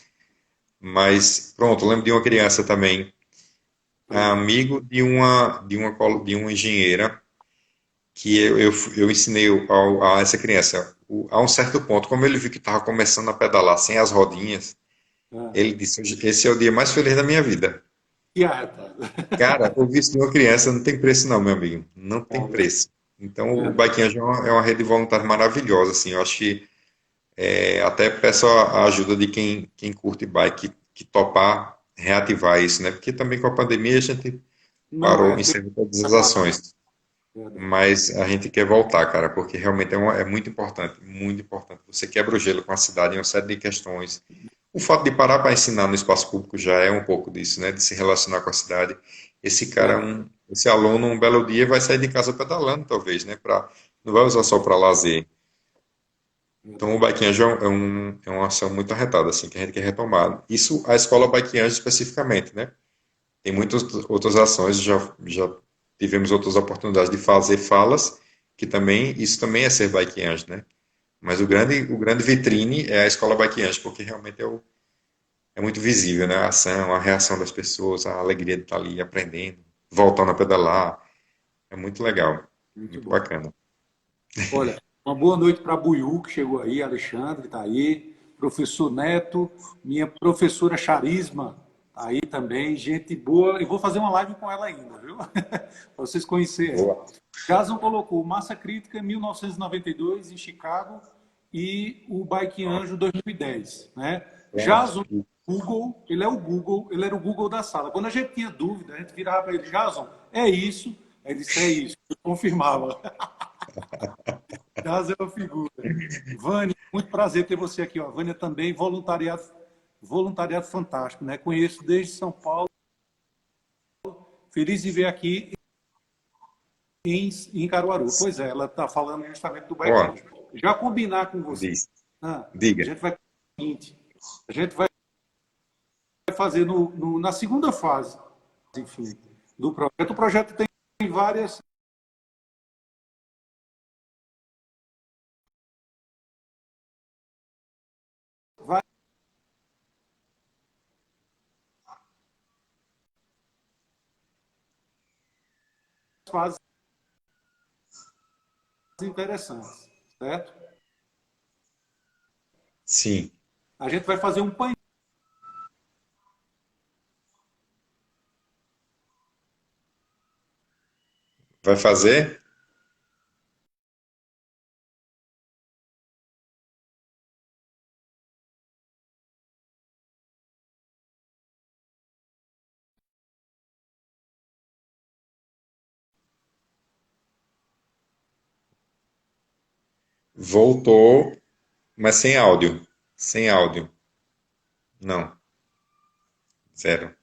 Mas, pronto, eu lembro de uma criança também, Pronto. amigo de uma engenheira, que eu ensinei a essa criança, a um certo ponto, como ele viu que estava começando a pedalar sem as rodinhas, Ah, ele disse: esse é o dia mais feliz da minha vida. e a rapaz? Cara, ouvir isso de uma criança não tem preço, não, meu amigo. Não tem Não, preço. Então, o verdade. Bike Anjo é uma rede voluntária maravilhosa. Assim, eu acho que até peço a ajuda de quem curte bike, que topar reativar isso, né? Porque também com a pandemia a gente Não parou, é, encerrou todas as preparado. ações. Verdade. Mas a gente quer voltar, cara, porque realmente é muito importante, muito importante. Você quebra o gelo com a cidade em uma série de questões. o fato de parar para ensinar no espaço público já é um pouco disso, né? De se relacionar com a cidade. Esse cara, É, esse aluno, um belo dia vai sair de casa pedalando, talvez, né? Não vai usar só para lazer. Então, o verdade. Bike Anjo é uma ação muito arretada, assim, que a gente quer retomar. Isso, a escola Bike Anjo especificamente, né? Tem muitas outras ações, já tivemos outras oportunidades de fazer falas, que também, isso também é ser Bike Anjo, né? Mas o grande vitrine é a escola Bike Anjo, porque realmente é muito visível, né? A ação, a reação das pessoas, a alegria de estar ali aprendendo, voltando a pedalar. É muito legal, Muito muito bom. bacana. Olha, uma boa noite para Buiú, que chegou aí, Alexandre está aí, professor Neto, minha professora Charisma está aí também, gente boa. E vou fazer uma live com ela ainda, viu? Para vocês conhecerem ela. Boa. Jason colocou Massa Crítica 1992 em Chicago e o Bike Anjo 2010, né? Pronto. Jason, Google, ele é o Google, ele era o Google da sala. Quando a gente tinha dúvida, a gente virava para ele, Jason, é isso? Aí ele disse, é isso. Eu confirmava. Jason é uma figura. Vânia, muito prazer ter você aqui. Ó. Vânia também, voluntariado fantástico, né? Conheço desde São Paulo. Feliz de ver aqui em Caruaru. Pois é, ela está falando justamente do Bike Ó, Anjo. Já combinar com você. diz, A diga. gente vai fazer o seguinte: a gente vai fazer na segunda fase, enfim, do projeto. O projeto tem várias fases interessantes, certo? Sim. A gente vai fazer um painel. Vai fazer? Voltou, mas sem áudio. Sem áudio. Não, zero.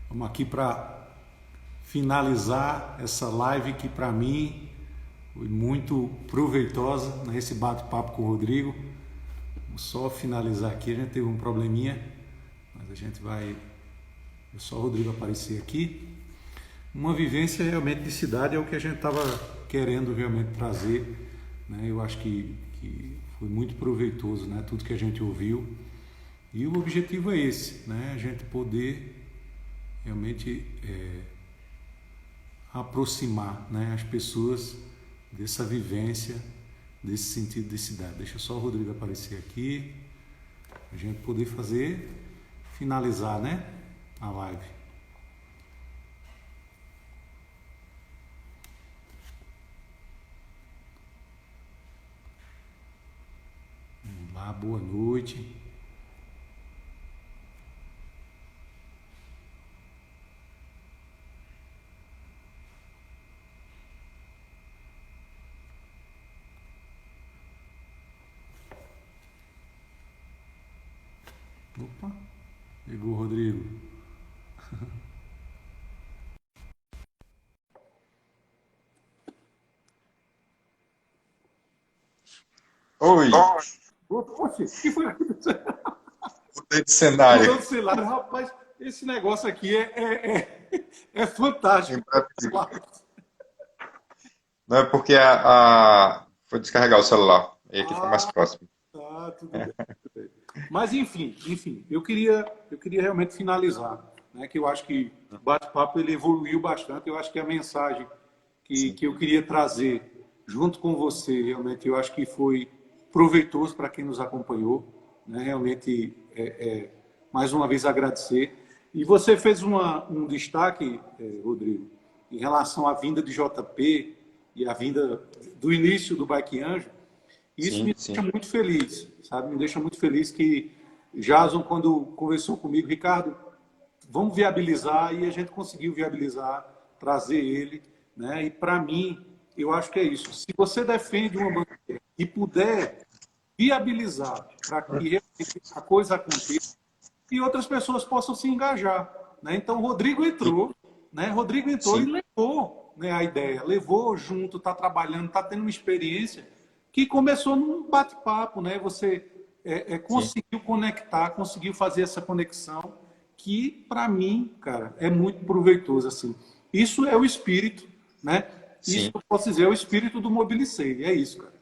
Vamos aqui para finalizar essa live que para mim foi muito proveitosa, né, esse bate-papo com o Rodrigo. Vamos só finalizar aqui, a gente teve um probleminha, mas a gente vai. É só o Rodrigo aparecer aqui. Uma vivência realmente de cidade é o que a gente estava querendo realmente trazer, né? Eu acho que foi muito proveitoso, né? Tudo que a gente ouviu. E o objetivo é esse, né? A gente poder realmente aproximar, né, as pessoas dessa vivência, desse sentido de cidade. Deixa só o Rodrigo aparecer aqui, a gente poder finalizar, né, a live. Vamos lá, boa noite. Opa, chegou o Rodrigo. Oi, Poxa, o que foi? mudei de cenário. Mudou de celular. Rapaz, esse negócio aqui é fantástico. Não é porque foi descarregar o celular. E aqui foi mais Ah, próximo. tá, tudo bem. Tudo bem. Mas enfim, eu queria realmente finalizar, né? Que eu acho que o bate-papo ele evoluiu bastante. Eu acho que a mensagem que, Sim. que eu queria trazer junto com você, realmente, eu acho que foi proveitoso para quem nos acompanhou, né? Realmente, mais uma vez agradecer. E você fez um destaque, Rodrigo, em relação à vinda de JP e a vinda do início do Bike Anjo. Isso Sim, me deixa sim. muito feliz, sabe? Me deixa muito feliz que Jason, quando conversou comigo, Ricardo, vamos viabilizar, e a gente conseguiu viabilizar, trazer ele, né? E para mim, eu acho que é isso. Se você defende uma bandeira e puder viabilizar para que realmente a coisa aconteça e outras pessoas possam se engajar, né? Então, o Rodrigo entrou, né? Rodrigo entrou e Sim, levou, né, a ideia, levou junto, está trabalhando, está tendo uma experiência que começou num bate-papo, né? Você sim, conseguiu conectar, conseguiu fazer essa conexão que, para mim, cara, é muito proveitoso, assim. Isso é o espírito, né? Isso sim. eu posso dizer, é o espírito do Mobilicei, é isso, cara.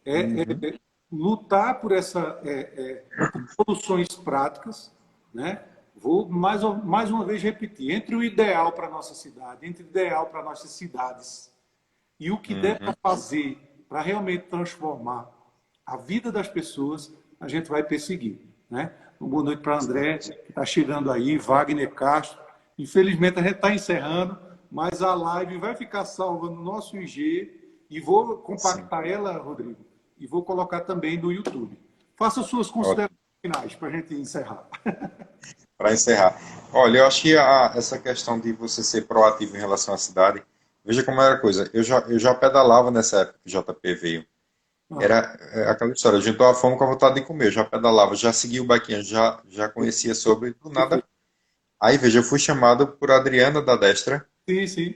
Uhum. Lutar por por soluções práticas, né? Vou mais uma vez repetir, entre o ideal para a nossa cidade, entre o ideal para nossas cidades e o que der para Uhum. fazer para realmente transformar a vida das pessoas, a gente vai perseguir, né? Uma boa noite para André, que está chegando aí, Wagner Castro. Infelizmente a gente está encerrando, mas a live vai ficar salva no nosso IG e vou Sim. compactar ela, Rodrigo, e vou colocar também no YouTube. Faça suas considerações Ótimo. finais para a gente encerrar. Para encerrar. Olha, eu acho que essa questão de você ser proativo em relação à cidade, veja como era a coisa. Eu já pedalava nessa época que o JP veio. Ah, Era aquela história, juntou a fome com a vontade de comer. Eu já pedalava, já seguia o Baquinha, já conhecia sobre, do nada. perfeito. Aí, veja, eu fui chamado por Adriana da Destra Sim, sim.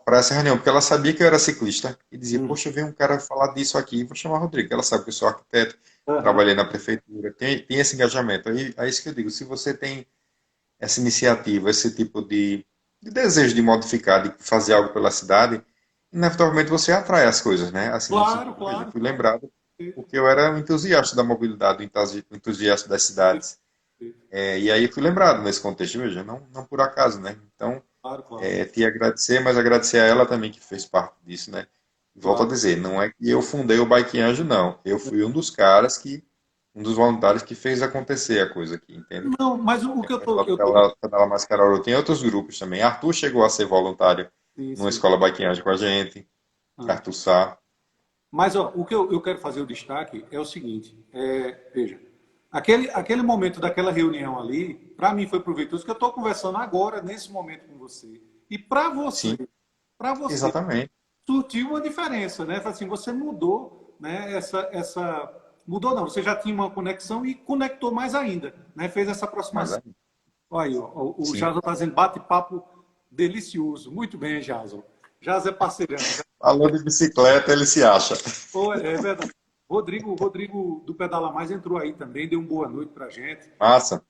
para essa reunião, porque ela sabia que eu era ciclista e dizia, Hum. poxa, veio um cara falar disso aqui, vou chamar o Rodrigo. Ela sabe que eu sou arquiteto, Aham. trabalhei na prefeitura, tem esse engajamento. Aí, é isso que eu digo, se você tem essa iniciativa, esse tipo de desejo de modificar, de fazer algo pela cidade, inevitavelmente você atrai as coisas, né? Assim, você, Claro, veja, claro, fui claro. lembrado porque eu era um entusiasta da mobilidade, um entusiasta das cidades. E aí fui lembrado nesse contexto, veja, não por acaso, né? Então, Claro, claro, te agradecer, mas agradecer a ela também que fez parte disso, né? Volto a claro. dizer, não é que eu fundei o Bike Anjo, não. Eu fui um dos caras um dos voluntários que fez acontecer a coisa aqui, entende? Não, mas o que eu tô... Pedala Mais Caruaru tem outros grupos também. Arthur chegou a ser voluntário Sim, numa sim. escola Bike Anjo com a gente, Ah. Arthur Sá. Mas ó, o que eu quero fazer o destaque é o seguinte: veja, aquele momento daquela reunião ali, para mim foi proveitoso, que eu estou conversando agora, nesse momento com você. E Sim, para você, exatamente. surtiu uma diferença, né? Assim, você mudou, né? Mudou não, você já tinha uma conexão e conectou mais ainda, né? Fez essa Mas aproximação. aí, Olha aí, ó, o sim. Jason está dizendo bate-papo delicioso. Muito bem, Jason. Jason é parceirão. Falou de bicicleta, ele se acha. Pô, é verdade. Rodrigo do Pedala Mais entrou aí também, deu uma boa noite pra gente. Massa.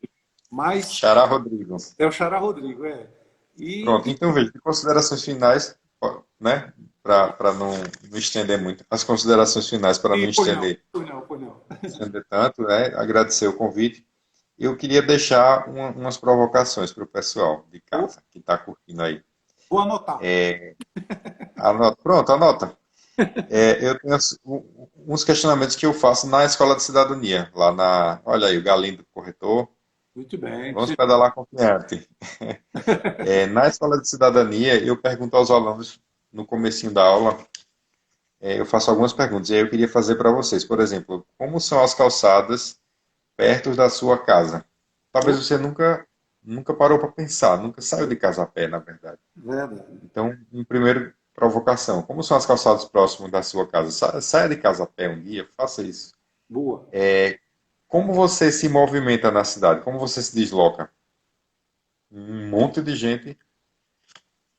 Mas Xará Rodrigo. é o Xará Rodrigo, é. E, Pronto, então veja, de considerações finais, ó, né? Para não estender muito. As considerações finais, para não e pois não, estender, pois não, pois não. estender tanto, né? Agradecer o convite. Eu queria deixar umas provocações para o pessoal de Vou, casa que está curtindo aí. vou anotar. Anota, pronto, anota. Eu tenho uns questionamentos que eu faço na Escola de Cidadania, lá na. Olha aí, o Galindo Corretor. Muito bem. Vamos pedalar confiante. Na Escola de Cidadania, eu pergunto aos alunos, no comecinho da aula, eu faço algumas perguntas, e aí eu queria fazer para vocês. Por exemplo, como são as calçadas perto da sua casa? Talvez você nunca parou para pensar, nunca saiu de casa a pé, na verdade. Verdade. Então, em primeiro, provocação. Como são as calçadas próximas da sua casa? Saia de casa a pé um dia, faça isso. Boa. Como você se movimenta na cidade? Como você se desloca? Um monte de gente,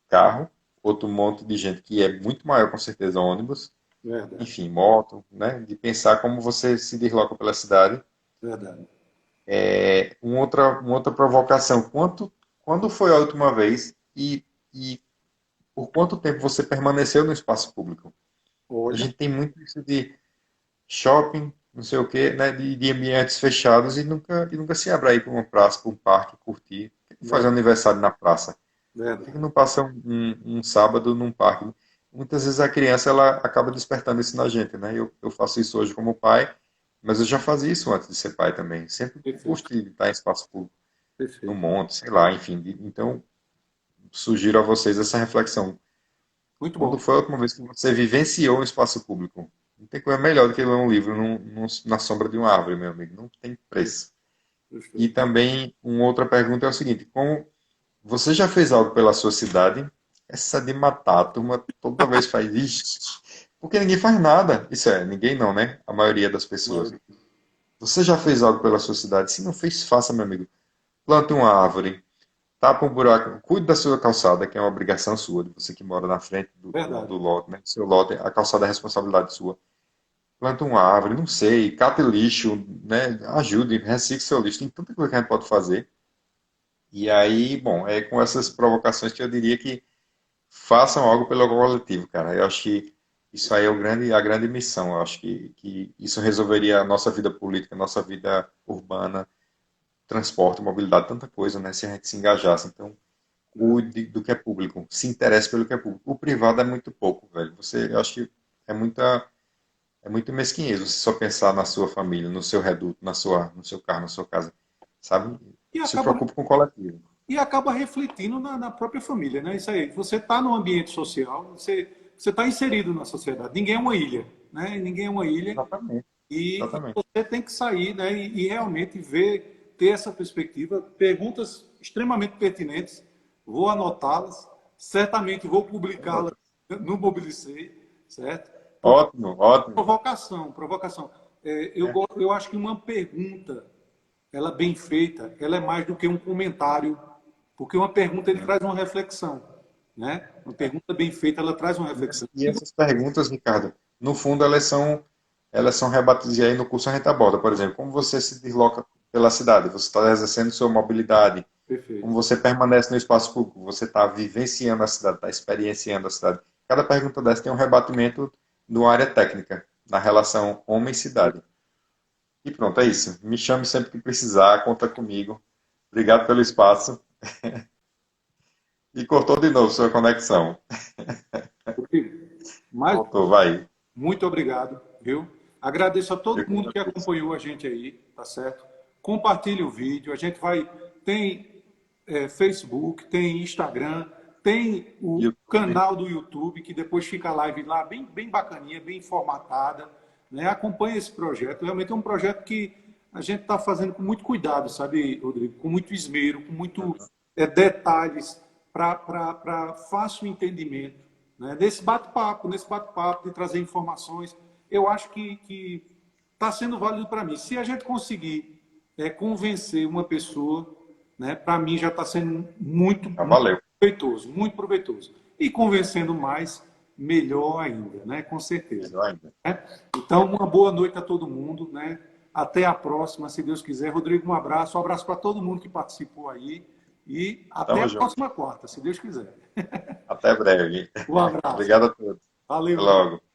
carro, outro monte de gente que é muito maior, com certeza, ônibus, Verdade. enfim, moto, né? De pensar como você se desloca pela cidade. Verdade. Uma outra provocação. Quando foi a última vez e por quanto tempo você permaneceu no espaço público? A Olha. gente tem muito isso de shopping, não sei o quê, né? De ambientes fechados e nunca se abre aí para uma praça, para um parque, curtir. Por que não faz Verdade. aniversário na praça? Por que Verdade. não passa um sábado num parque? Muitas vezes a criança ela acaba despertando isso na gente, né? Eu faço isso hoje como pai, mas eu já fazia isso antes de ser pai também. Sempre Perfeito. gostei de estar em espaço público, no Perfeito. monte, sei lá, enfim. Então, sugiro a vocês essa reflexão. Muito Quando bom. foi a última vez que você vivenciou um espaço público? Não tem coisa melhor do que ler um livro na sombra de uma árvore, meu amigo. Não tem preço. E Perfeito. também, uma outra pergunta é o seguinte: como você já fez algo pela sua cidade? essa de matar, a turma toda vez faz isso. Porque ninguém faz nada. Isso é, ninguém não, né? A maioria das pessoas. Você já fez algo pela sua cidade? Se não fez, faça, meu amigo. Plante uma árvore, tapa um buraco, cuide da sua calçada, que é uma obrigação sua, de você que mora na frente do Verdade. lote, né? Seu lote, a calçada é responsabilidade sua. Planta uma árvore, não sei, cate lixo, né? Ajude, recicle seu lixo. Tem tanta coisa que a gente pode fazer. E aí, bom, é com essas provocações que eu diria que façam algo pelo coletivo, cara. Eu acho que isso aí é a grande missão. Eu acho que isso resolveria a nossa vida política, a nossa vida urbana, transporte, mobilidade, tanta coisa, né? Se a gente se engajasse. Então, cuide do que é público, se interesse pelo que é público. O privado é muito pouco, velho. Eu acho que é é muito mesquinhez você só pensar na sua família, no seu reduto, no seu carro, na sua casa, sabe? E Se acaba, preocupe com o coletivo. e acaba refletindo na própria família, né? Isso aí. Você está no ambiente social, você está inserido na sociedade. Ninguém é uma ilha, né? Ninguém é uma ilha Exatamente, e exatamente. você tem que sair, né? E realmente ver, ter essa perspectiva. Perguntas extremamente pertinentes. Vou anotá-las. Certamente vou publicá-las no Mobilicei, certo? Porque Ótimo, ótimo. provocação, provocação. É, Eu acho que uma pergunta, ela bem feita, ela é mais do que um comentário, porque uma pergunta ele traz uma reflexão, né? Uma pergunta bem feita, ela traz uma reflexão. e essas perguntas, Ricardo, no fundo elas são rebatidas e aí no curso a gente aborda, por exemplo, como você se desloca pela cidade, você está exercendo sua mobilidade, como Perfeito. você permanece no espaço público, você está vivenciando a cidade, está experienciando a cidade. Cada pergunta dessa tem um rebatimento numa área técnica, na relação homem-cidade. E pronto, é isso. Me chame sempre que precisar, conta comigo. Obrigado pelo espaço. E cortou de novo sua conexão. Rodrigo, mais Voltou, vai. muito obrigado, viu? Agradeço a todo Eu que mundo que agradeço. acompanhou a gente aí, tá certo? Compartilhe o vídeo, a gente vai tem Facebook, tem Instagram, tem o YouTube. canal do YouTube, que depois fica a live lá bem bacaninha, bem formatada. Né? Acompanhe esse projeto. Realmente é um projeto que a gente está fazendo com muito cuidado, sabe, Rodrigo? Com muito esmero, com muito detalhes para fácil entendimento. Né? Nesse bate-papo de trazer informações, eu acho que está sendo válido para mim. Se a gente conseguir convencer uma pessoa, né, para mim já está sendo Ah, valeu. proveitoso, muito proveitoso. E convencendo mais, melhor ainda, né, com certeza. Melhor ainda. Né? Então, uma boa noite a todo mundo. Né? Até a próxima, se Deus quiser. Rodrigo, um abraço para todo mundo que participou aí. E até Tamo a junto. próxima quarta, se Deus quiser. Até breve. Um abraço. Obrigado a todos. Valeu, Até Rodrigo. logo.